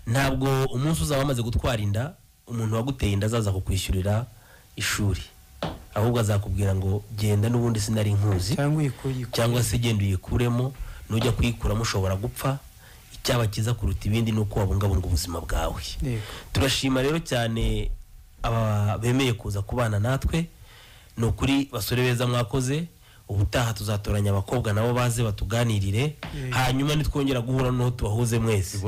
ntabwo umunsi uzaba wamaze gutwara inda umuntu waguteye inda azaza kukwishyurira ishuri, ahubwo azakubwira ngo genda n'ubundi sinari nkuzi, cyangwa se genda uyikuremo, nujya kuyikuramo ushobora gupfa. Icyaba kiza kuruta ibindi nuko wabungabunga ubuzima bwawe. Turashima rero cyane aba bemeye kuza kubana natwe, no kuri basore beza mwakoze. ubutaha tuzatoranya abakobwa nabo baze batuganirire hanyuma nitwongera guhura no tubahuze mwese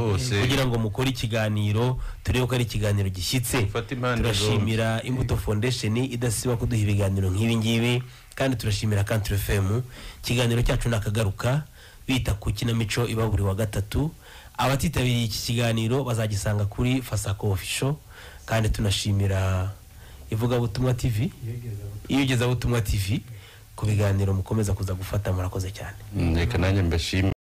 kugira ngo mukore ikiganiro turebe ko ari ikiganiro gishyitse. Turashimira Imbuto Foundation idasiba kuduha ibiganiro nk'ibi ngibi, kandi turashimira Country FM. Ikiganiro cyacu nakagaruka bita ku kinamico iba buri wa gatatu. Abatitabiriye iki kiganiro bazagisanga kuri Fasako Official, kandi tunashimira Ivugabutumwa TV, Iyogezabutumwa TV ku biganiro mukomeza kuza gufata. Murakoze cyane. Reka nanjye mbashimire.